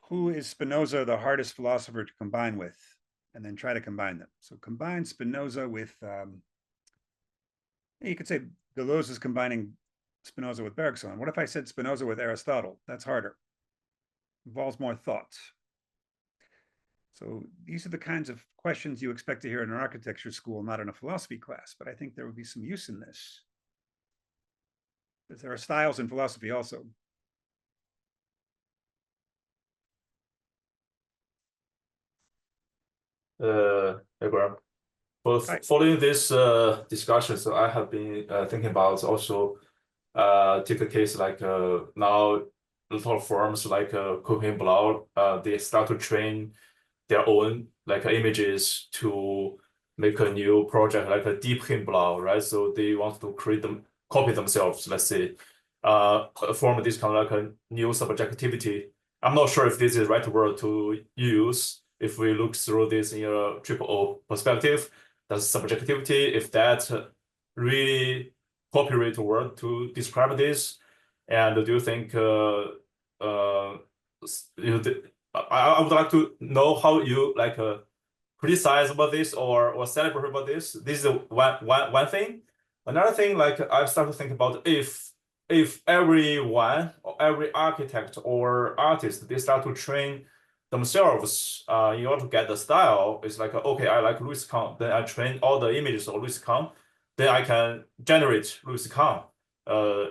who is Spinoza the hardest philosopher to combine with? And then try to combine them. So combine Spinoza with, you could say Deleuze is combining Spinoza with Bergson. What if I said Spinoza with Aristotle? That's harder. Involves more thought. So these are the kinds of questions you expect to hear in an architecture school, not in a philosophy class, but I think there would be some use in this. Because there are styles in philosophy also. Hey, Graham. Following this discussion, so I have been thinking about also take a case like now little firms like Cooking Blau, they start to train their own like images to make a new project like a deep Blau, right? So they want to create them, copy themselves, let's say, form this kind of like a new subjectivity. I'm not sure if this is the right word to use. If we look through this in a triple O perspective, that's subjectivity. If that's really appropriate word to describe this, and do you think I would like to know how you like criticize about this or celebrate about this. This is one thing. Another thing, like I've started to think about if everyone or every architect or artist, they start to train themselves in order to get the style. It's like, okay, I like Louis Kahn, then I train all the images of Louis Kahn, then I can generate Louis Kahn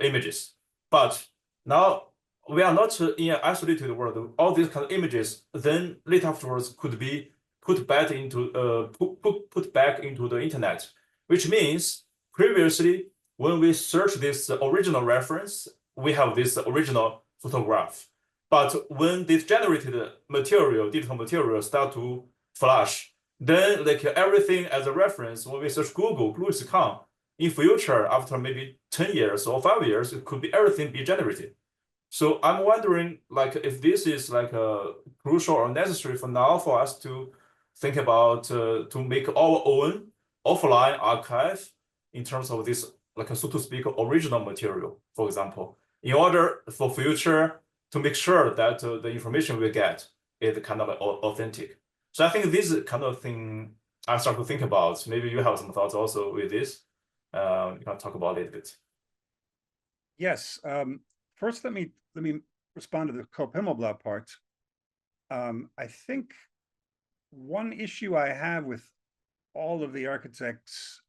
images. But now we are not in an isolated world. All these kind of images then later afterwards could be put back into the internet, which means previously when we search this original reference, we have this original photograph. But when this generated material, digital material, start to flash, then like everything as a reference, when we search Google is come. In future, after maybe 10 years or 5 years, it could be everything be generated. So I'm wondering, like, if this is like a crucial or necessary for now for us to think about to make our own offline archive in terms of this, like a, so to speak, original material, for example, in order for future to make sure that the information we get is kind of authentic. So I think this kind of thing I start to think about. Maybe you have some thoughts also with this. You can talk about it a little bit. Yes. First, let me respond to the co-Pimmelblau part. I think one issue I have with all of the architects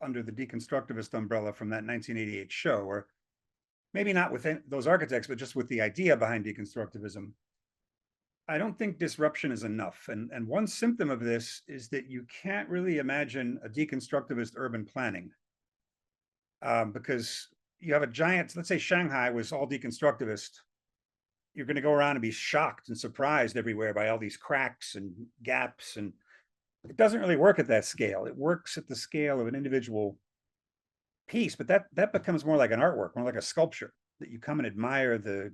under the deconstructivist umbrella from that 1988 show, or maybe not with those architects, but just with the idea behind deconstructivism, I don't think disruption is enough. And one symptom of this is that you can't really imagine a deconstructivist urban planning because you have a giant, let's say Shanghai was all deconstructivist. You're going to go around and be shocked and surprised everywhere by all these cracks and gaps. And it doesn't really work at that scale. It works at the scale of an individual piece, but that becomes more like an artwork, more like a sculpture that you come and admire the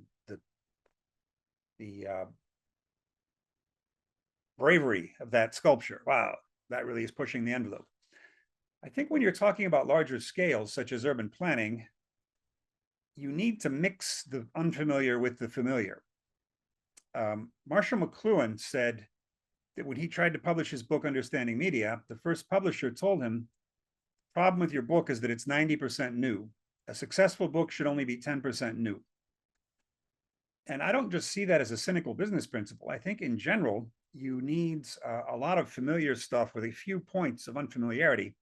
bravery of that sculpture. Wow, that really is pushing the envelope. I think when you're talking about larger scales, such as urban planning, you need to mix the unfamiliar with the familiar. Marshall McLuhan said that when he tried to publish his book, Understanding Media, the first publisher told him, the problem with your book is that it's 90% new. A successful book should only be 10% new. And I don't just see that as a cynical business principle. I think in general, you need a lot of familiar stuff with a few points of unfamiliarity.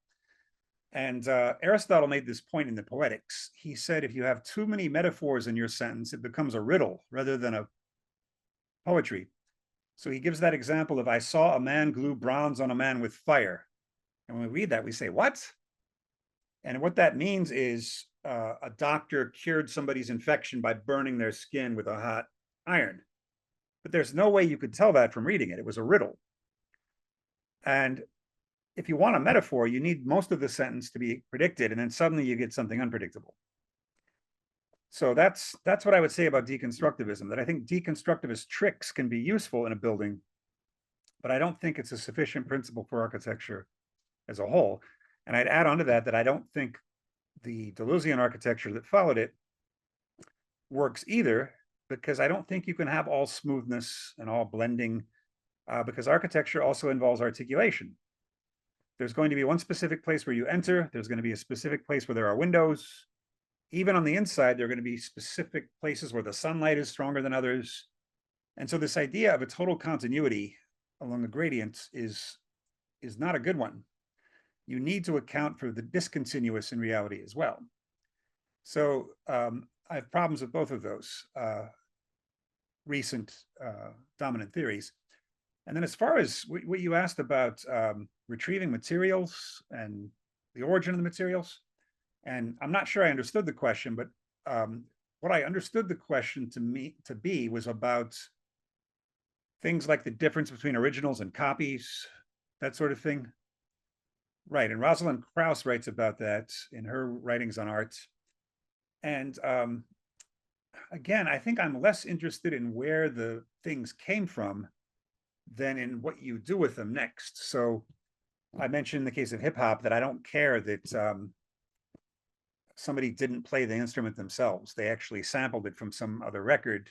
And Aristotle made this point in the Poetics. He said, if you have too many metaphors in your sentence, it becomes a riddle rather than a poetry. So he gives that example of, I saw a man glue bronze on a man with fire. And when we read that, we say, what? And what that means is a doctor cured somebody's infection by burning their skin with a hot iron. But there's no way you could tell that from reading it. It was a riddle. And if you want a metaphor, you need most of the sentence to be predicted, and then suddenly you get something unpredictable. So that's what I would say about deconstructivism, that I think deconstructivist tricks can be useful in a building, but I don't think it's a sufficient principle for architecture as a whole. And I'd add on to that I don't think the Deleuzian architecture that followed it works either, because I don't think you can have all smoothness and all blending, because architecture also involves articulation. There's going to be one specific place where you enter. There's going to be a specific place where there are windows. Even on the inside, there are going to be specific places where the sunlight is stronger than others. And so this idea of a total continuity along the gradients is not a good one. You need to account for the discontinuous in reality as well. So I have problems with both of those recent dominant theories. And then as far as what you asked about retrieving materials and the origin of the materials, and I'm not sure I understood the question, but what I understood the question to be was about things like the difference between originals and copies, that sort of thing. Right, and Rosalind Krauss writes about that in her writings on art. And again, I think I'm less interested in where the things came from than in what you do with them next. So I mentioned in the case of hip hop that I don't care that somebody didn't play the instrument themselves. They actually sampled it from some other record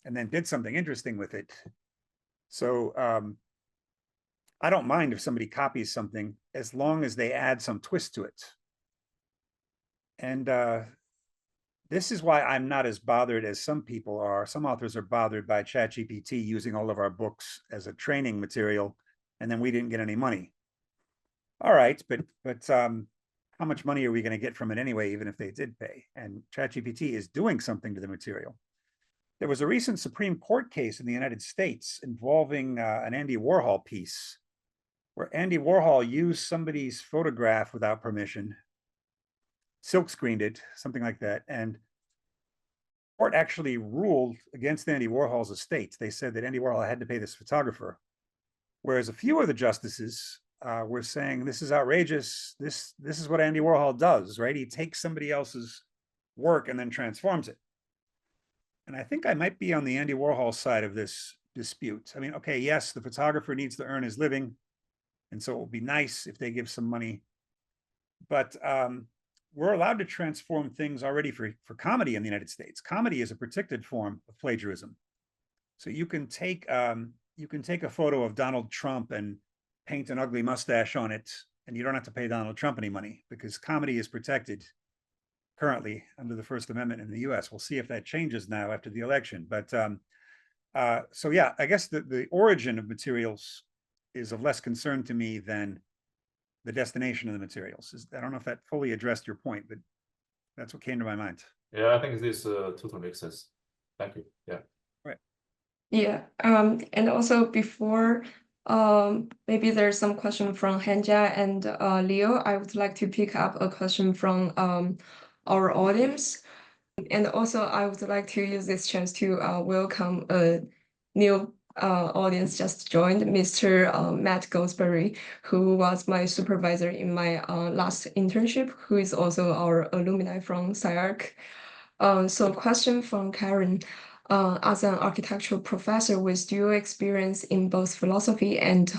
and then did something interesting with it. So I don't mind if somebody copies something as long as they add some twist to it. And this is why I'm not as bothered as some people are. Some authors are bothered by ChatGPT using all of our books as a training material, and then we didn't get any money. All right, but how much money are we going to get from it anyway, even if they did pay? And ChatGPT is doing something to the material. There was a recent Supreme Court case in the United States involving an Andy Warhol piece, where Andy Warhol used somebody's photograph without permission, silk screened it, something like that. And the court actually ruled against Andy Warhol's estate. They said that Andy Warhol had to pay this photographer. Whereas a few of the justices were saying, this is outrageous. This is what Andy Warhol does, right? He takes somebody else's work and then transforms it. And I think I might be on the Andy Warhol side of this dispute. I mean, okay, yes, the photographer needs to earn his living, and so it will be nice if they give some money. But we're allowed to transform things already for comedy in the United States. Comedy is a protected form of plagiarism. So you can take a photo of Donald Trump and paint an ugly mustache on it, and you don't have to pay Donald Trump any money because comedy is protected currently under the First Amendment in the US. We'll see if that changes now after the election. But so yeah, I guess the origin of materials is of less concern to me than the destination of the materials. I don't know if that fully addressed your point, but that's what came to my mind. Yeah, I think this totally makes sense. Thank you. Yeah. Right. Yeah. And also before maybe there's some question from Hanja and Leo, I would like to pick up a question from our audience. And also I would like to use this chance to welcome a new audience just joined, Mr. Matt Goldsberry, who was my supervisor in my last internship, who is also our alumni from SCI-Arc. So question from Karen. As an architectural professor with dual experience in both philosophy and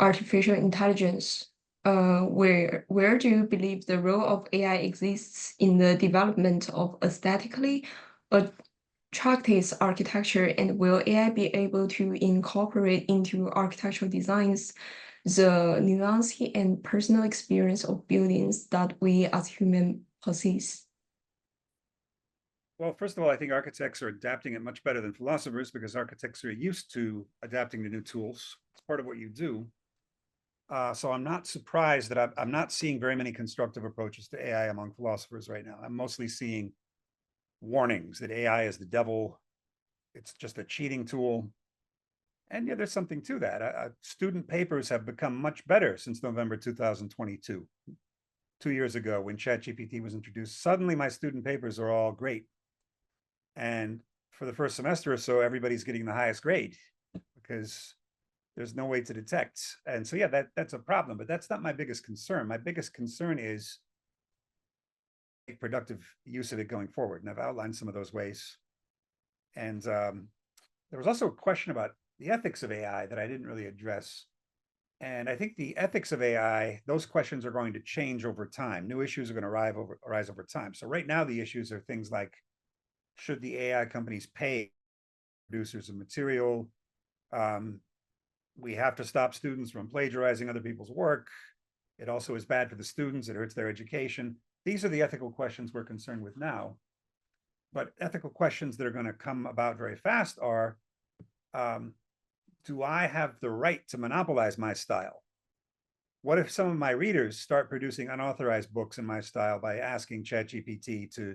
artificial intelligence, where do you believe the role of AI exists in the development of aesthetically attractive architecture, and will AI be able to incorporate into architectural designs the nuance and personal experience of buildings that we as humans possess? Well, first of all, I think architects are adapting it much better than philosophers because architects are used to adapting to new tools. It's part of what you do. So I'm not surprised that I'm not seeing very many constructive approaches to AI among philosophers right now. I'm mostly seeing warnings that AI is the devil. It's just a cheating tool. And yeah, there's something to that. Student papers have become much better since November 2022. 2 years ago when ChatGPT was introduced, suddenly my student papers are all great. And for the first semester or so, everybody's getting the highest grade because there's no way to detect. And so, yeah, that's a problem, but that's not my biggest concern. My biggest concern is productive use of it going forward. And I've outlined some of those ways. And there was also a question about the ethics of AI that I didn't really address. And I think the ethics of AI, those questions are going to change over time. New issues are going to arise over time. So right now, the issues are things like, should the AI companies pay producers of material? We have to stop students from plagiarizing other people's work. It also is bad for the students. It hurts their education. These are the ethical questions we're concerned with now. But ethical questions that are going to come about very fast are, do I have the right to monopolize my style? What if some of my readers start producing unauthorized books in my style by asking ChatGPT to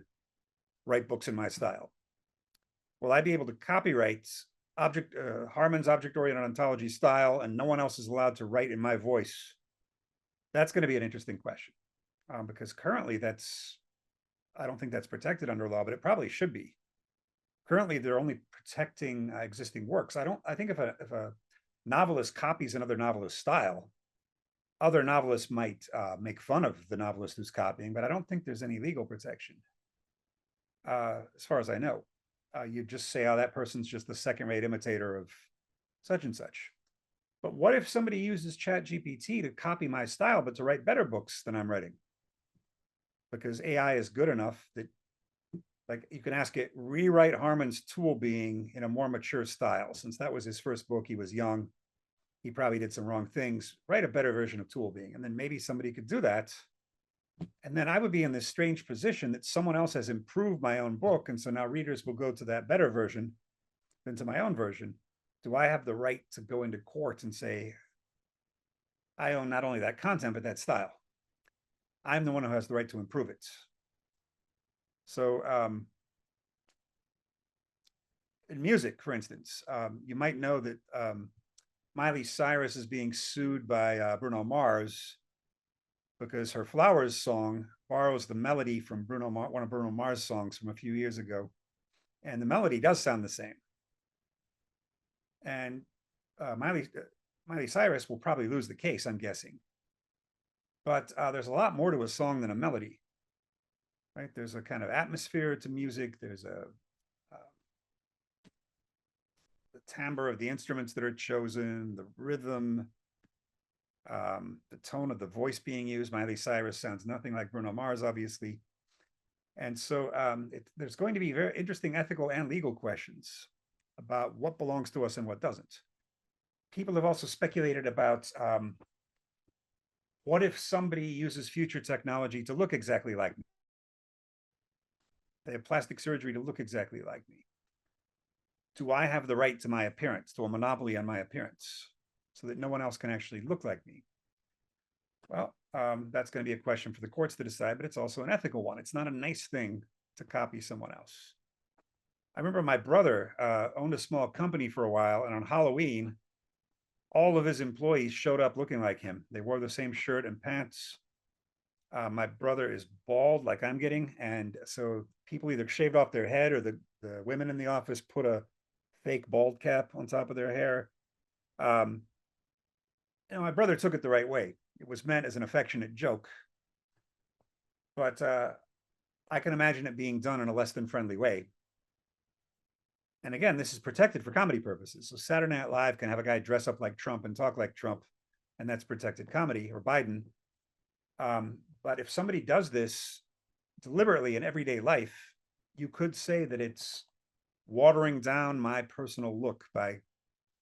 write books in my style? Will I be able to copyright Harman's object-oriented ontology style and no one else is allowed to write in my voice? That's going to be an interesting question because currently I don't think that's protected under law, but it probably should be. Currently, they're only protecting existing works. I think if a novelist copies another novelist's style, other novelists might make fun of the novelist who's copying, but I don't think there's any legal protection. As far as I know, you just say, oh, that person's just the second-rate imitator of such and such. But what if somebody uses ChatGPT to copy my style, but to write better books than I'm writing? Because AI is good enough that, like, you can ask it, rewrite Harman's Tool Being in a more mature style. Since that was his first book, he was young. He probably did some wrong things. Write a better version of Tool Being. And then maybe somebody could do that. And then I would be in this strange position that someone else has improved my own book. And so now readers will go to that better version than to my own version. Do I have the right to go into court and say, I own not only that content, but that style? I'm the one who has the right to improve it. So in music, for instance, you might know that Miley Cyrus is being sued by Bruno Mars because her Flowers song borrows the melody from one of Bruno Mars' songs from a few years ago. And the melody does sound the same. And Miley Cyrus will probably lose the case, I'm guessing. But there's a lot more to a song than a melody, right? There's a kind of atmosphere to music. There's the timbre of the instruments that are chosen, the rhythm, the tone of the voice being used. Miley Cyrus sounds nothing like Bruno Mars, obviously. And so there's going to be very interesting ethical and legal questions about what belongs to us and what doesn't. People have also speculated about what if somebody uses future technology to look exactly like me? They have plastic surgery to look exactly like me. Do I have the right to my appearance, to a monopoly on my appearance, so that no one else can actually look like me? Well, that's going to be a question for the courts to decide, but it's also an ethical one. It's not a nice thing to copy someone else. I remember my brother owned a small company for a while, and on Halloween, all of his employees showed up looking like him. They wore the same shirt and pants. My brother is bald, like I'm getting, and so people either shaved off their head, or the women in the office put a fake bald cap on top of their hair. My brother took it the right way. It was meant as an affectionate joke, but I can imagine it being done in a less than friendly way. And again, this is protected for comedy purposes. So Saturday Night Live can have a guy dress up like Trump and talk like Trump, and that's protected comedy, or Biden. But if somebody does this deliberately in everyday life, you could say that it's watering down my personal look by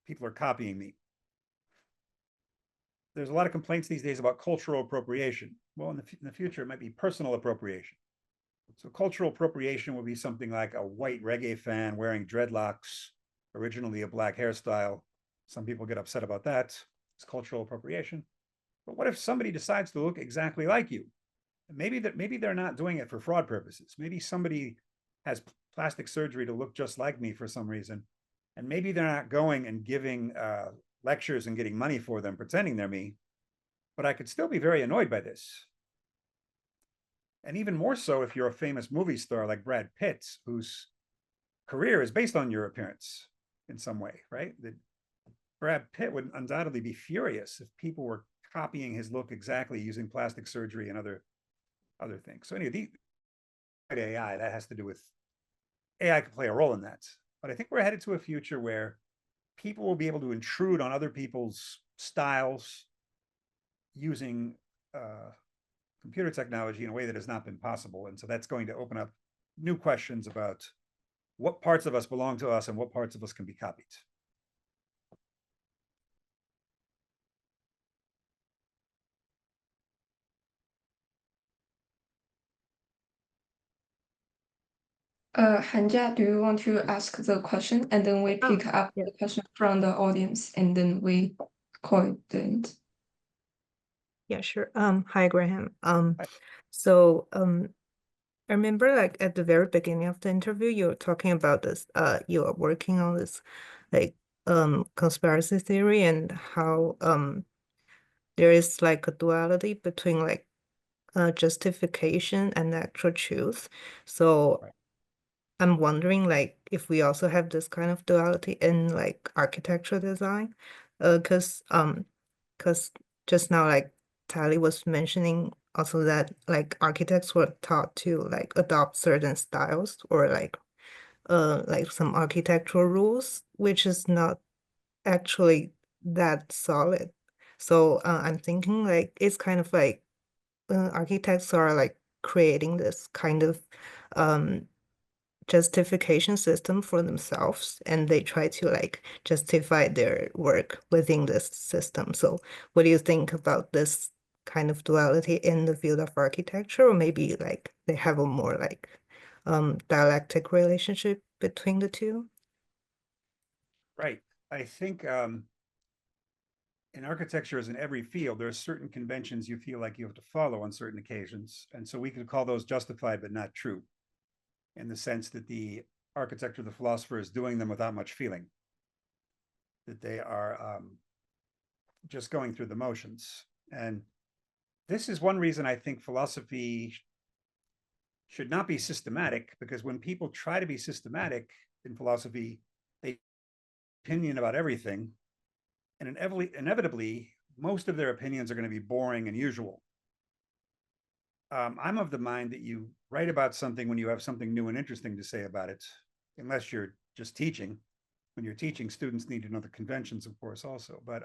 people are copying me. There's a lot of complaints these days about cultural appropriation. Well, in the future, it might be personal appropriation. So cultural appropriation will be something like a white reggae fan wearing dreadlocks, originally a black hairstyle. Some people get upset about that. It's cultural appropriation. But what if somebody decides to look exactly like you? Maybe they're not doing it for fraud purposes. Maybe somebody has plastic surgery to look just like me for some reason. And maybe they're not going and giving lectures and getting money for them, pretending they're me. But I could still be very annoyed by this. And even more so if you're a famous movie star like Brad Pitt, whose career is based on your appearance in some way, right? That Brad Pitt would undoubtedly be furious if people were copying his look exactly using plastic surgery and other things. So anyway, the AI, that has to do with AI can play a role in that. But I think we're headed to a future where people will be able to intrude on other people's styles using computer technology in a way that has not been possible. And so that's going to open up new questions about what parts of us belong to us and what parts of us can be copied. Hanja, do you want to ask the question, and then we pick up the question from the audience, and then we call it the end? Yeah, sure. Hi, Graham. Hi. So I remember like at the very beginning of the interview, you were talking about this, you are working on this like conspiracy theory, and how there is like a duality between like justification and actual truth. So Right. I'm wondering like if we also have this kind of duality in like architectural design, because just now like Tali was mentioning also that like architects were taught to like adopt certain styles, or like some architectural rules, which is not actually that solid. So I'm thinking like it's kind of like architects are like creating this kind of justification system for themselves, and they try to like justify their work within this system. So what do you think about this kind of duality in the field of architecture? Or maybe like they have a more like dialectic relationship between the two? Right. I think in architecture, as in every field, there are certain conventions you feel like you have to follow on certain occasions. And so we could call those justified but not true, in the sense that the architecture of the philosopher is doing them without much feeling, that they are just going through the motions. And this is one reason I think philosophy should not be systematic, because when people try to be systematic in philosophy, they opinion about everything, And inevitably, most of their opinions are going to be boring and usual. I'm of the mind that you write about something when you have something new and interesting to say about it, unless you're just teaching. When you're teaching, students need to know the conventions, of course, also. But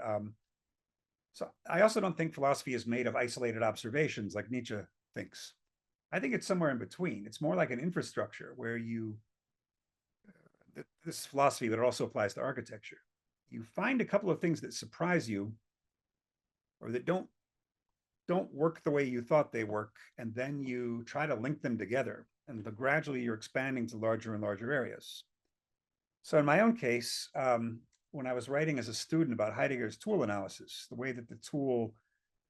so I also don't think philosophy is made of isolated observations like Nietzsche thinks. I think it's somewhere in between. It's more like an infrastructure where this philosophy, but it also applies to architecture. You find a couple of things that surprise you or that don't work the way you thought they work, and then you try to link them together, and gradually you're expanding to larger and larger areas. So in my own case, when I was writing as a student about Heidegger's tool analysis, the way that the tool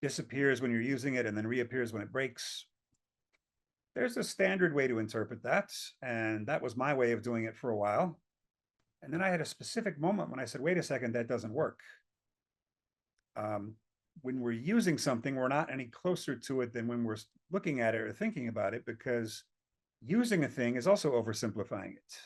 disappears when you're using it and then reappears when it breaks, there's a standard way to interpret that, and that was my way of doing it for a while. And then I had a specific moment when I said, wait a second, that doesn't work. When we're using something, we're not any closer to it than when we're looking at it or thinking about it, because using a thing is also oversimplifying it.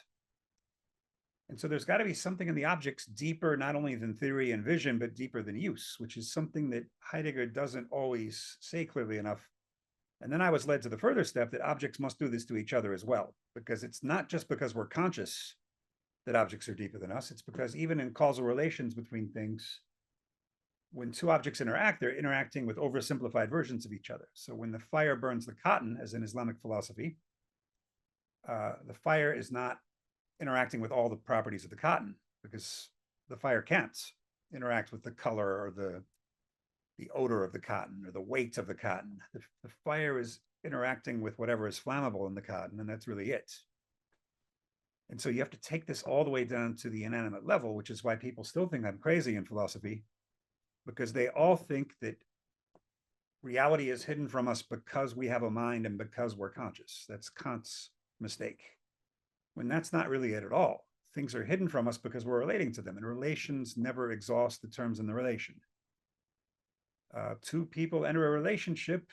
And so there's got to be something in the objects deeper, not only than theory and vision, but deeper than use, which is something that Heidegger doesn't always say clearly enough. And then I was led to the further step that objects must do this to each other as well, because it's not just because we're conscious that objects are deeper than us. It's because even in causal relations between things, when two objects interact, they're interacting with oversimplified versions of each other. So when the fire burns the cotton, as in Islamic philosophy, the fire is not interacting with all the properties of the cotton, because the fire can't interact with the color or the odor of the cotton or the weight of the cotton. The fire is interacting with whatever is flammable in the cotton, and that's really it. And so you have to take this all the way down to the inanimate level, which is why people still think I'm crazy in philosophy, because they all think that reality is hidden from us because we have a mind and because we're conscious. That's Kant's mistake, when that's not really it at all. Things are hidden from us because we're relating to them, and relations never exhaust the terms in the relation. Two people enter a relationship,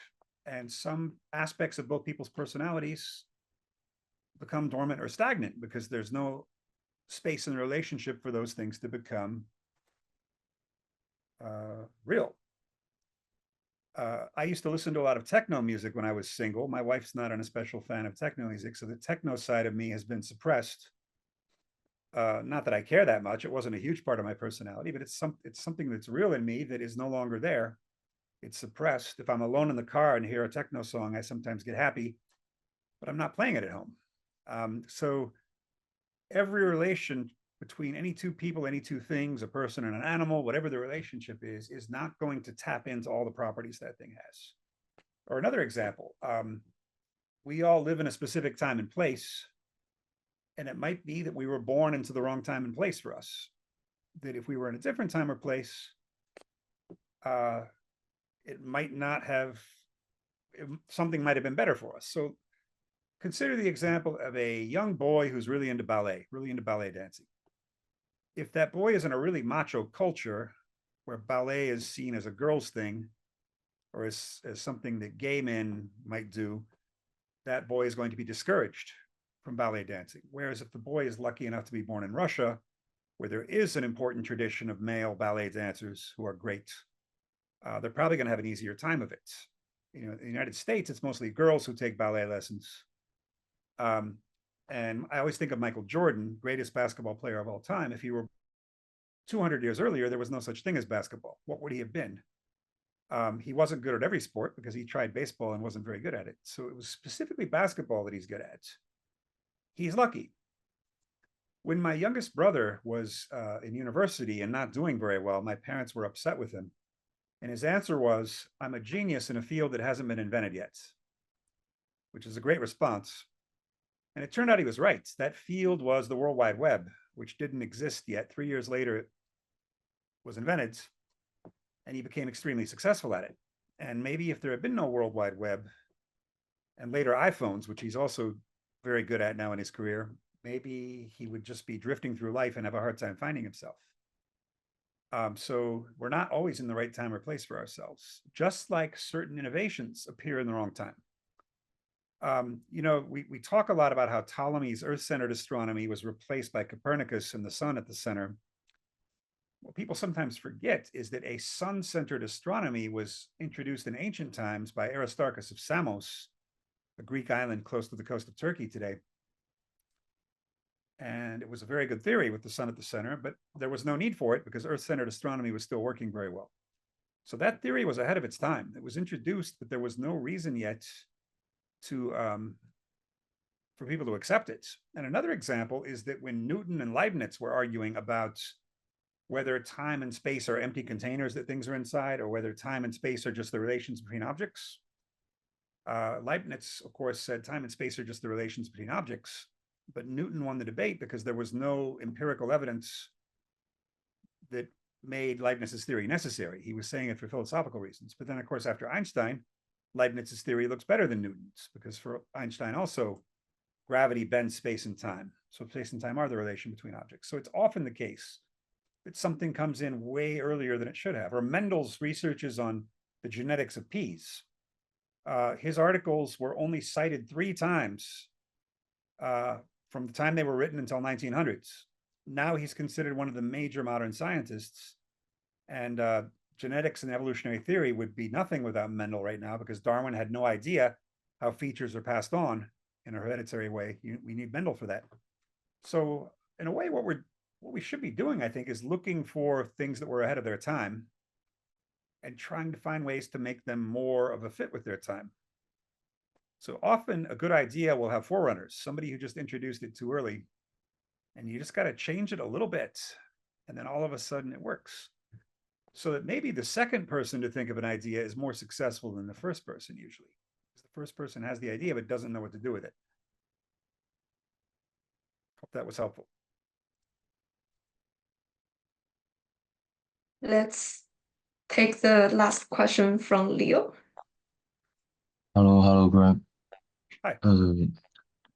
and some aspects of both people's personalities become dormant or stagnant because there's no space in the relationship for those things to become real. I used to listen to a lot of techno music when I was single. My wife's not an especial fan of techno music, so the techno side of me has been suppressed. Not that I care that much. It wasn't a huge part of my personality, but it's something that's real in me that is no longer there. It's suppressed. If I'm alone in the car and hear a techno song, I sometimes get happy, but I'm not playing it at home. So every relation between any two people, any two things, a person and an animal, whatever the relationship is not going to tap into all the properties that thing has. Or another example, we all live in a specific time and place, and it might be that we were born into the wrong time and place for us. That if we were in a different time or place, it might not have, something might have been better for us. So consider the example of a young boy who's really into ballet dancing. If that boy is in a really macho culture where ballet is seen as a girl's thing, or as something that gay men might do, that boy is going to be discouraged from ballet dancing. Whereas if the boy is lucky enough to be born in Russia, where there is an important tradition of male ballet dancers who are great, they're probably going to have an easier time of it. You know, in the United States, it's mostly girls who take ballet lessons. And I always think of Michael Jordan, greatest basketball player of all time. If he were 200 years earlier, there was no such thing as basketball. What would he have been? He wasn't good at every sport because he tried baseball and wasn't very good at it. So it was specifically basketball that he's good at. He's lucky. When my youngest brother was in university and not doing very well, my parents were upset with him. And his answer was, I'm a genius in a field that hasn't been invented yet, which is a great response. And it turned out he was right. That field was the World Wide Web, which didn't exist yet. 3 years later, it was invented, and he became extremely successful at it. And maybe if there had been no World Wide Web and later iPhones, which he's also very good at now in his career, maybe he would just be drifting through life and have a hard time finding himself. So we're not always in the right time or place for ourselves, just like certain innovations appear in the wrong time. You know, we talk a lot about how Ptolemy's Earth-centered astronomy was replaced by Copernicus and the sun at the center. what people sometimes forget is that a sun-centered astronomy was introduced in ancient times by Aristarchus of Samos, a Greek island close to the coast of Turkey today. And it was a very good theory with the sun at the center, but there was no need for it because Earth-centered astronomy was still working very well. So that theory was ahead of its time. It was introduced, but there was no reason yet to for people to accept it. And another example is that when Newton and Leibniz were arguing about whether time and space are empty containers that things are inside, or whether time and space are just the relations between objects, Leibniz, of course, said time and space are just the relations between objects, but Newton won the debate because there was no empirical evidence that made Leibniz's theory necessary. He was saying it for philosophical reasons. But then, of course, after Einstein, Leibniz's theory looks better than Newton's, because for Einstein also, gravity bends space and time. So space and time are the relation between objects. So it's often the case that something comes in way earlier than it should have. Or Mendel's researches on the genetics of peas. His articles were only cited 3 times from the time they were written until 1900s. Now he's considered one of the major modern scientists. And genetics and evolutionary theory would be nothing without Mendel right now, because Darwin had no idea how features are passed on in a hereditary way. We need Mendel for that. So in a way, what we should be doing, I think, is looking for things that were ahead of their time and trying to find ways to make them more of a fit with their time. So often a good idea will have forerunners, somebody who just introduced it too early, and you just got to change it a little bit, and then all of a sudden it works. So that maybe the second person to think of an idea is more successful than the first person usually. The first person has the idea but doesn't know what to do with it. Hope that was helpful. Let's take the last question from Leo. Hello, Graham. Hi.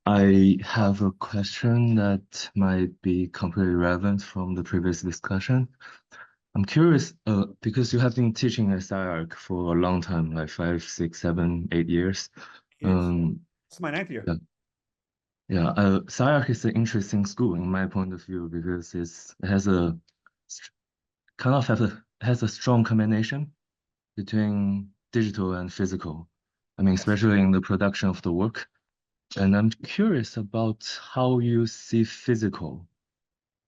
I have a question that might be completely relevant from the previous discussion. I'm curious, because you have been teaching SCI-Arc for a long time, like 5, 6, 7, 8 years. It's my 9th year. Yeah, SCI-Arc is an interesting school in my point of view, because it has a has a strong combination between digital and physical. I mean, especially in the production of the work. And I'm curious about how you see physical,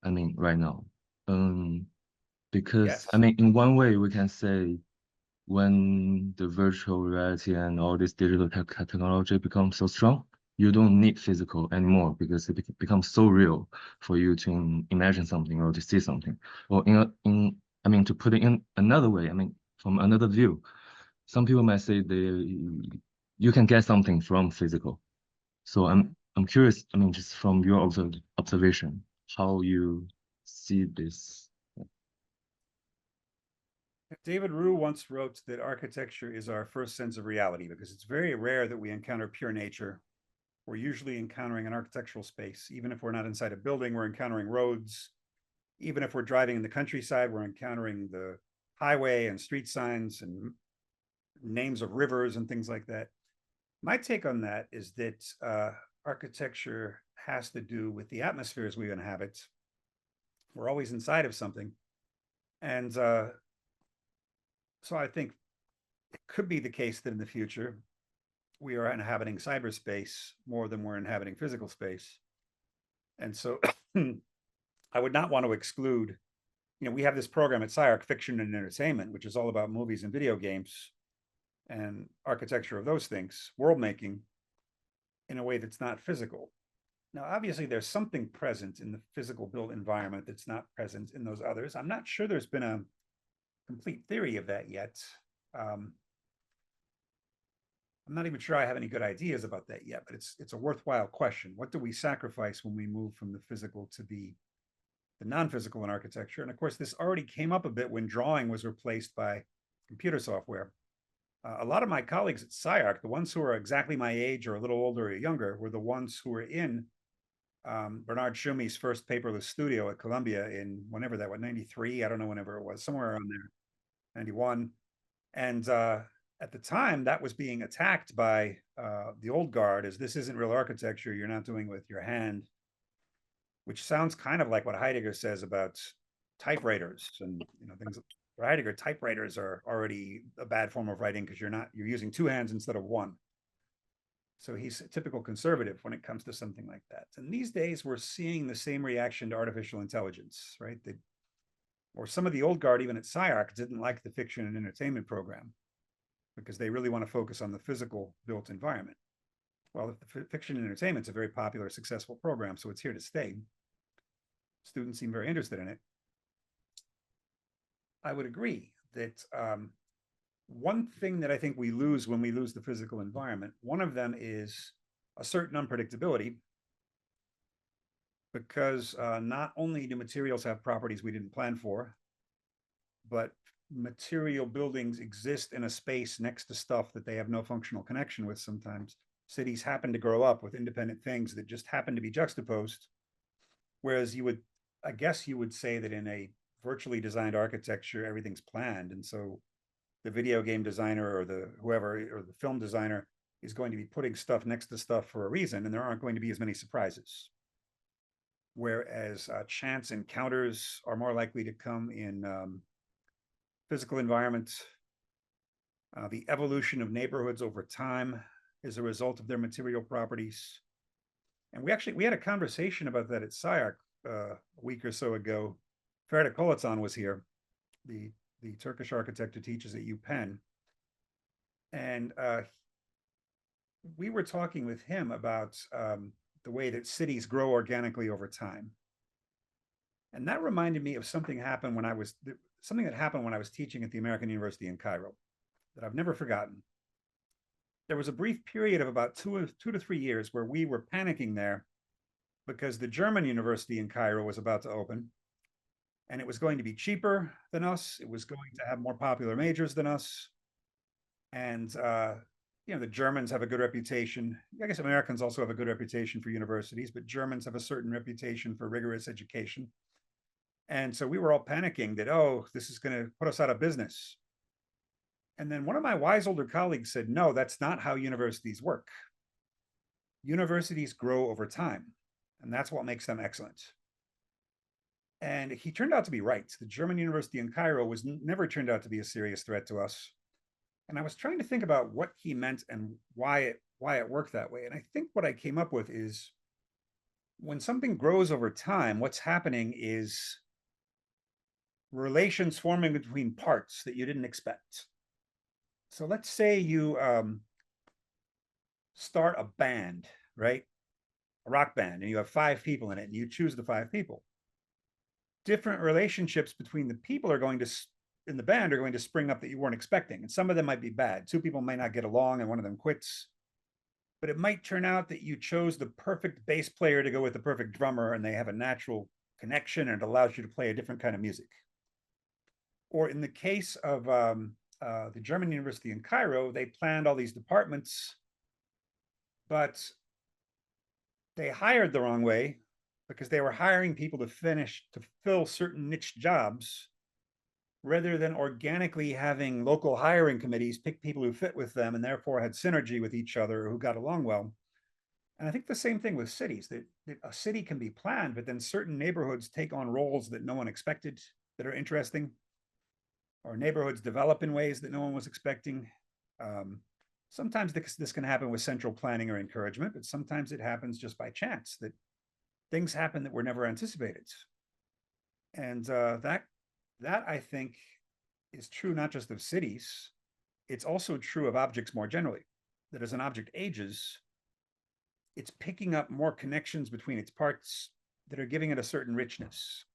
I mean, right now. Because, Yes. I mean, in one way, we can say when the virtual reality and all this digital technology becomes so strong, you don't need physical anymore, because it becomes so real for you to imagine something or to see something. Or I mean, to put it in another way, I mean, from another view, some people might say you can get something from physical. So I'm curious, I mean, just from your observation, how you see this. David Rue once wrote that architecture is our first sense of reality, because it's very rare that we encounter pure nature. We're usually encountering an architectural space. Even if we're not inside a building, we're encountering roads. Even if we're driving in the countryside, we're encountering the highway and street signs and names of rivers and things like that. My take on that is that architecture has to do with the atmospheres we inhabit. We're always inside of something. And so I think it could be the case that in the future, we are inhabiting cyberspace more than we're inhabiting physical space. And so I would not want to exclude, we have this program at SCI-Arc, Fiction and Entertainment, which is all about movies and video games and architecture of those things, world making in a way that's not physical. Now, obviously, there's something present in the physical built environment that's not present in those others. I'm not sure there's been a complete theory of that yet. I'm not even sure I have any good ideas about that yet, but it's a worthwhile question. What do we sacrifice when we move from the physical to the non-physical in architecture? And of course, this already came up a bit when drawing was replaced by computer software. A lot of my colleagues at SCI-Arc, the ones who are exactly my age or a little older or younger, were the ones who were in Bernard Shumi's first paperless studio at Columbia in whenever that was, 93, I don't know, whenever it was, somewhere around there, 91. And at the time, that was being attacked by the old guard as this isn't real architecture, you're not doing it with your hand, which sounds kind of like what Heidegger says about typewriters and things. For Heidegger, typewriters are already a bad form of writing because you're using two hands instead of one. So he's a typical conservative when it comes to something like that. And these days we're seeing the same reaction to artificial intelligence, right? Or some of the old guard, even at SCI-Arc, didn't like the fiction and entertainment program because they really want to focus on the physical built environment. Well, the fiction and entertainment's a very popular, successful program, so it's here to stay. Students seem very interested in it. I would agree that one thing that I think we lose when we lose the physical environment, one of them is a certain unpredictability, because not only do materials have properties we didn't plan for, but material buildings exist in a space next to stuff that they have no functional connection with sometimes. Cities happen to grow up with independent things that just happen to be juxtaposed, whereas I guess you would say that in a virtually designed architecture, everything's planned. And so the video game designer or the film designer is going to be putting stuff next to stuff for a reason, and there aren't going to be as many surprises. Whereas chance encounters are more likely to come in physical environments. The evolution of neighborhoods over time is a result of their material properties. And we had a conversation about that at SCI-Arc a week or so ago. Ferhat Kolatsan was here, the Turkish architect who teaches at UPenn. And we were talking with him about the way that cities grow organically over time. And that reminded me of something that happened when I was teaching at the American University in Cairo that I've never forgotten. There was a brief period of about two to 3 years where we were panicking there because the German university in Cairo was about to open, and it was going to be cheaper than us. It was going to have more popular majors than us. And the Germans have a good reputation. I guess Americans also have a good reputation for universities, but Germans have a certain reputation for rigorous education. And so we were all panicking that, oh, this is going to put us out of business. And then one of my wise older colleagues said, no, that's not how universities work. Universities grow over time, and that's what makes them excellent. And he turned out to be right. The German university in Cairo never turned out to be a serious threat to us. And I was trying to think about what he meant and why it worked that way. And I think what I came up with is when something grows over time, what's happening is relations forming between parts that you didn't expect. So let's say you start a band, right? A rock band, and you have 5 people in it, and you choose the 5 people. Different relationships between the people in the band are going to spring up that you weren't expecting. And some of them might be bad. 2 people might not get along and one of them quits. But it might turn out that you chose the perfect bass player to go with the perfect drummer, and they have a natural connection, and it allows you to play a different kind of music. Or in the case of the German university in Cairo, they planned all these departments, but they hired the wrong way because they were hiring people to fill certain niche jobs rather than organically having local hiring committees pick people who fit with them and therefore had synergy with each other, who got along well. And I think the same thing with cities, that a city can be planned, but then certain neighborhoods take on roles that no one expected that are interesting, or neighborhoods develop in ways that no one was expecting. Sometimes this can happen with central planning or encouragement, but sometimes it happens just by chance, that things happen that were never anticipated. And that I think is true not just of cities, it's also true of objects more generally, that as an object ages, it's picking up more connections between its parts that are giving it a certain richness.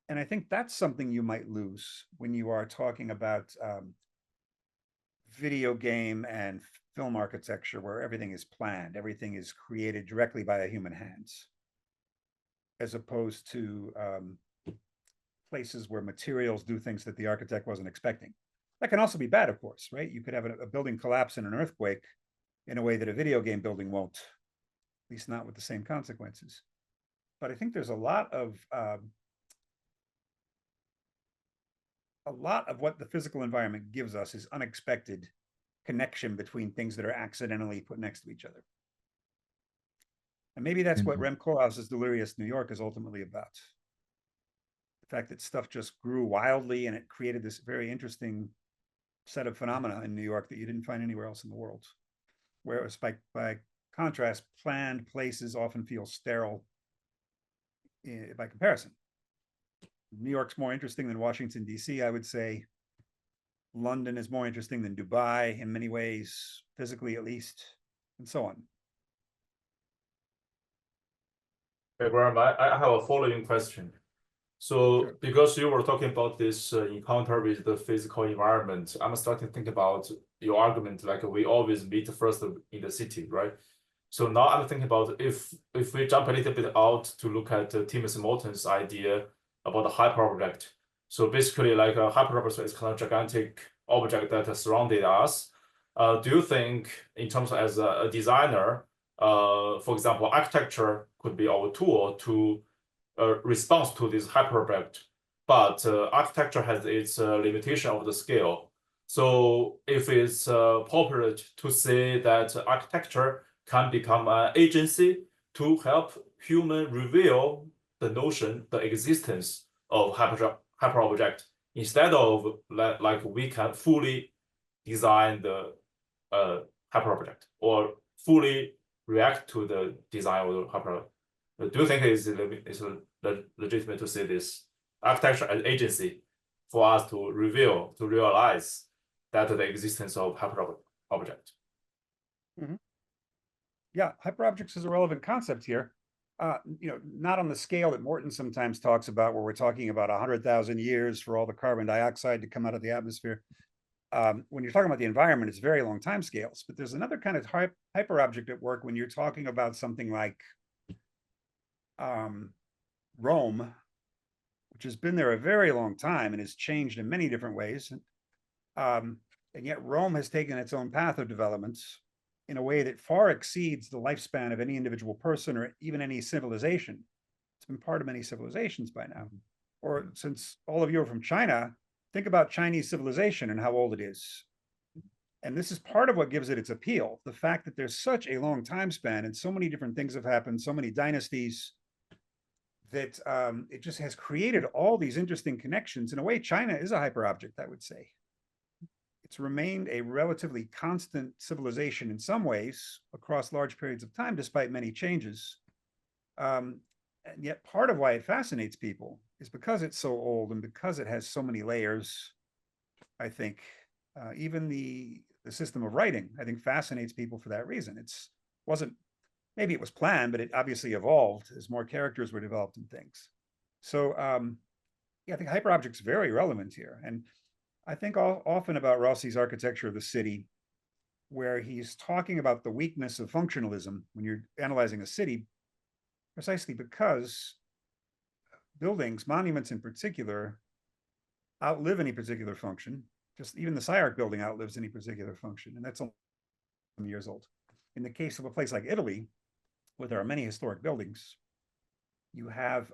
And I think that's something you might lose when you are talking about video game and film architecture, where everything is planned, everything is created directly by a human hands, as opposed to places where materials do things that the architect wasn't expecting. That can also be bad, of course, right? You could have a building collapse in an earthquake in a way that a video game building won't, at least not with the same consequences. But I think there's a lot of what the physical environment gives us is unexpected connection between things that are accidentally put next to each other. And maybe that's what Rem Koolhaas's Delirious New York is ultimately about. fact that stuff just grew wildly and it created this very interesting set of phenomena in New York that you didn't find anywhere else in the world. Whereas by contrast, planned places often feel sterile by comparison. New York's more interesting than Washington, D.C., I would say. London is more interesting than Dubai in many ways, physically at least, and so on. Hey, Graham, I have a following question. So, Sure. because you were talking about this encounter with the physical environment, I'm starting to think about your argument, like we always meet first in the city, right? So now I'm thinking about if we jump a little bit out to look at Timothy Morton's idea about the hyperobject. So basically, like a hyperobject is kind of gigantic object that surrounded us. Do you think, in terms of as a designer, for example, architecture could be our tool to response to this hyperobject, but architecture has its limitation of the scale. So if it's popular to say that architecture can become an agency to help human reveal the notion, the existence of hyperobject, instead of like we can fully design the hyperobject or fully react to the design of the hyperobject. Do you think it's legitimate to say this architecture as agency for us to reveal, to realize that the existence of hyperobject? Mm-hmm. Yeah, hyperobjects is a relevant concept here. Not on the scale that Morton sometimes talks about, where we're talking about 100,000 years for all the carbon dioxide to come out of the atmosphere. When you're talking about the environment, it's very long time scales. But there's another kind of hyperobject at work when you're talking about something like Rome, which has been there a very long time and has changed in many different ways. And yet Rome has taken its own path of development in a way that far exceeds the lifespan of any individual person or even any civilization. It's been part of many civilizations by now. Or since all of you are from China, think about Chinese civilization and how old it is. And this is part of what gives it its appeal, the fact that there's such a long time span and so many different things have happened, so many dynasties, that it just has created all these interesting connections. In a way, China is a hyperobject, I would say. It's remained a relatively constant civilization in some ways across large periods of time, despite many changes. And yet part of why it fascinates people is because it's so old and because it has so many layers. I think even the system of writing, I think, fascinates people for that reason. Maybe it was planned, but it obviously evolved as more characters were developed and things. So yeah, I think hyperobject's very relevant here. And I think often about Rossi's architecture of the city, where he's talking about the weakness of functionalism when you're analyzing a city, precisely because buildings, monuments in particular, outlive any particular function. Just even the SCI-Arc building outlives any particular function, and that's only some years old. In the case of a place like Italy, where there are many historic buildings, you have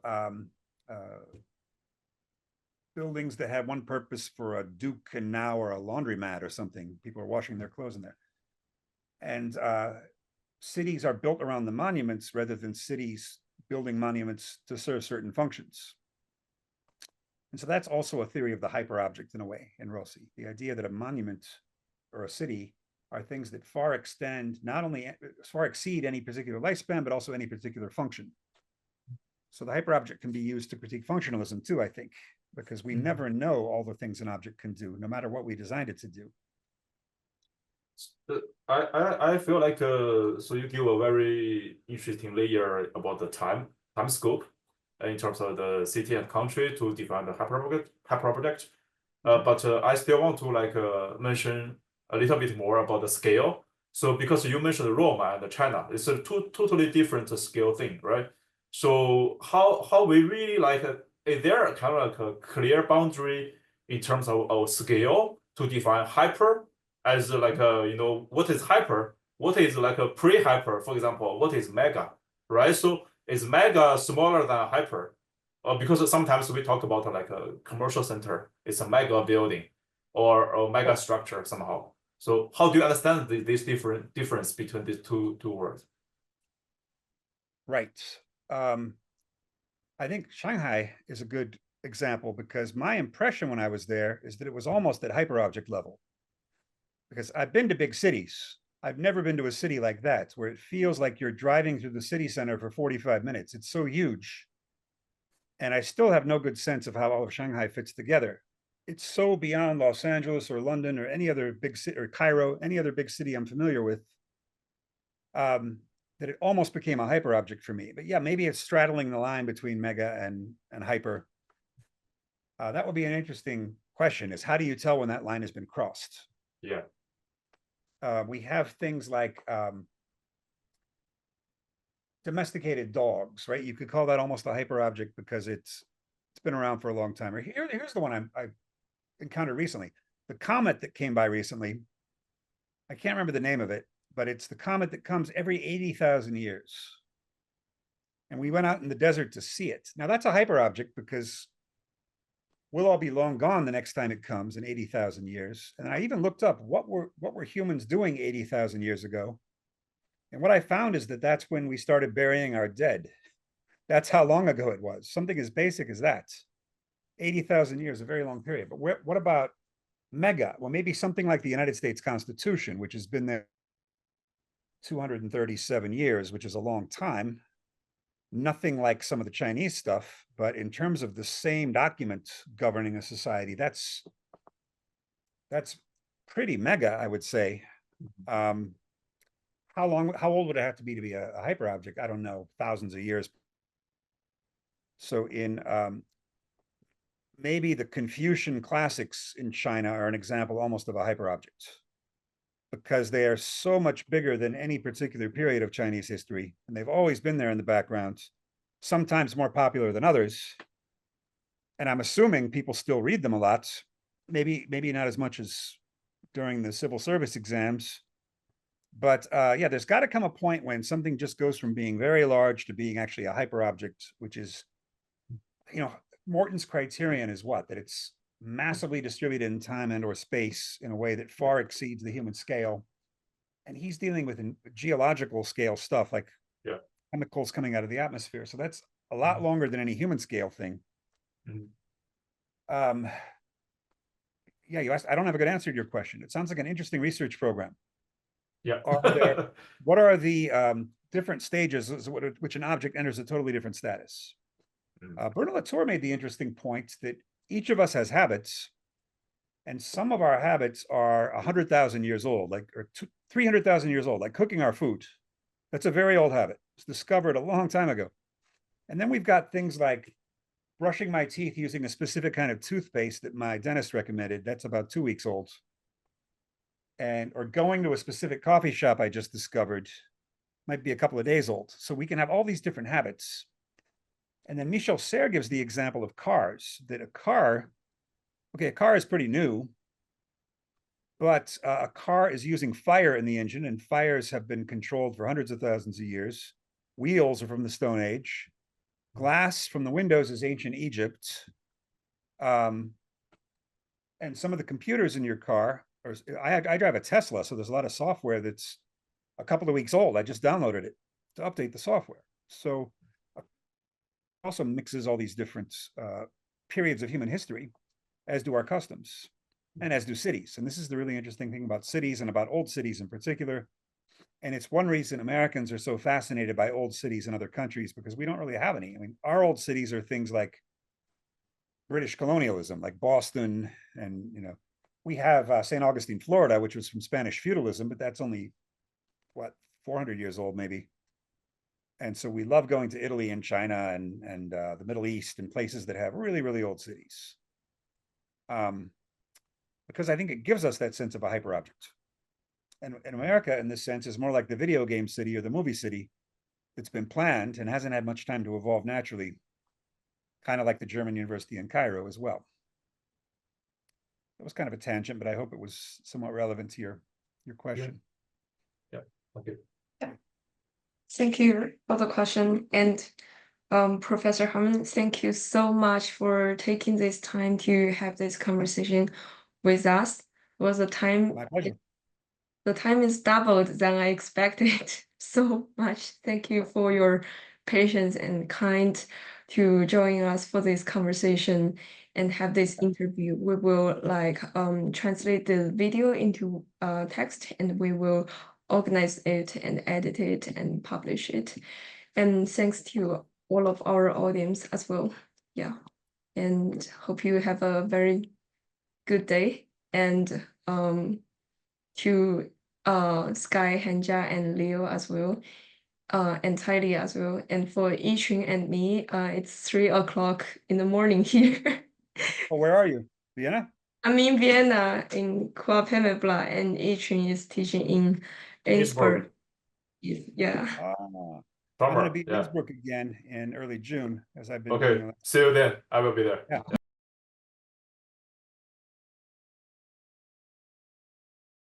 buildings that had one purpose for a duke and now or a laundromat or something. People are washing their clothes in there. And cities are built around the monuments rather than cities building monuments to serve certain functions. And so that's also a theory of the hyperobject in a way in Rossi, the idea that a monument or a city are things that far extend, not only far exceed any particular lifespan, but also any particular function. So the hyperobject can be used to critique functionalism too, I think, because we never know all the things an object can do, no matter what we designed it to do. I feel like so you give a very interesting layer about the time scope in terms of the city and country to define the hyperobject. But I still want to mention a little bit more about the scale. So because you mentioned Rome and China, it's a totally different scale thing, right? So how we really is there kind of like a clear boundary in terms of scale to define hyper as what is hyper, what is like a pre-hyper, for example, what is mega, right? So is mega smaller than hyper? Because sometimes we talk about like a commercial center, it's a mega building or a mega structure somehow. So how do you understand this difference between these two words? Right. I think Shanghai is a good example because my impression when I was there is that it was almost at hyperobject level. Because I've been to big cities. I've never been to a city like that, where it feels like you're driving through the city center for 45 minutes. It's so huge. And I still have no good sense of how all of Shanghai fits together. It's so beyond Los Angeles or London or any other big city, or Cairo, any other big city I'm familiar with, that it almost became a hyperobject for me. But yeah, maybe it's straddling the line between mega and hyper. That would be an interesting question, is how do you tell when that line has been crossed? Yeah. We have things like domesticated dogs, right? You could call that almost a hyperobject because it's been around for a long time. Or here's the one I encountered recently. The comet that came by recently, I can't remember the name of it, but it's the comet that comes every 80,000 years. And we went out in the desert to see it. Now that's a hyperobject because we'll all be long gone the next time it comes in 80,000 years. And I even looked up what were humans doing 80,000 years ago. And what I found is that that's when we started burying our dead. That's how long ago it was. Something as basic as that. 80,000 years, a very long period. But what about mega? Well, maybe something like the United States Constitution, which has been there 237 years, which is a long time. Nothing like some of the Chinese stuff, but in terms of the same document governing a society, that's pretty mega, I would say. How old would it have to be a hyperobject? I don't know, thousands of years. So in maybe the Confucian classics in China are an example almost of a hyperobject, because they are so much bigger than any particular period of Chinese history, and they've always been there in the background, sometimes more popular than others. And I'm assuming people still read them a lot, maybe not as much as during the civil service exams. But yeah, there's got to come a point when something just goes from being very large to being actually a hyperobject, which is, Morton's criterion is what? That it's massively distributed in time and or space in a way that far exceeds the human scale. And he's dealing with geological scale stuff like chemicals coming out of the atmosphere. So that's a lot longer than any human scale thing. Yeah, you asked, I don't have a good answer to your question. It sounds like an interesting research program. Yeah. What are the different stages which an object enters a totally different status? Vernon Latour made the interesting point that each of us has habits, and some of our habits are 100,000 years old, or 300,000 years old, like cooking our food. That's a very old habit. It's discovered a long time ago. And then we've got things like brushing my teeth using a specific kind of toothpaste that my dentist recommended. That's about 2 weeks old. Or going to a specific coffee shop I just discovered might be a couple of days old. So we can have all these different habits. And then Michel Serres gives the example of cars, that a car is pretty new, but a car is using fire in the engine, and fires have been controlled for hundreds of thousands of years. Wheels are from the Stone Age. Glass from the windows is ancient Egypt. And some of the computers in your car, I drive a Tesla, so there's a lot of software that's a couple of weeks old. I just downloaded it to update the software. So also mixes all these different periods of human history, as do our customs, and as do cities. And this is the really interesting thing about cities, and about old cities in particular. And it's one reason Americans are so fascinated by old cities in other countries, because we don't really have any. I mean, our old cities are things like British colonialism, like Boston, and we have St. Augustine, Florida, which was from Spanish feudalism, but that's only, 400 years old, maybe. And so we love going to Italy and China and the Middle East and places that have really, really old cities. Because I think it gives us that sense of a hyperobject. And America, in this sense, is more like the video game city or the movie city that's been planned and hasn't had much time to evolve naturally, kind of like the German university in Cairo as well. That was kind of a tangent, but I hope it was somewhat relevant to your question. Yeah. Okay. Thank you for the question. And Professor Harman, thank you so much for taking this time to have this conversation with us. My pleasure. The time is doubled than I expected so much. Thank you for your patience and kind to join us for this conversation and have this interview. We will like translate the video into text, and we will organize it and edit it and publish it. And thanks to all of our audience as well. Yeah. And hope you have a very good day. And to Sky, Hanja, and Leo as well. And Tylee as well. And for Yichun and me, it's 3 o'clock in the morning here. Oh, where are you? Vienna? I'm in Vienna in Kuala, and Yichun is teaching in Innsbruck. Yeah. I'm going to be in Innsbruck again in early June, as I've been doing. Okay, see you then. I will be there. Yeah.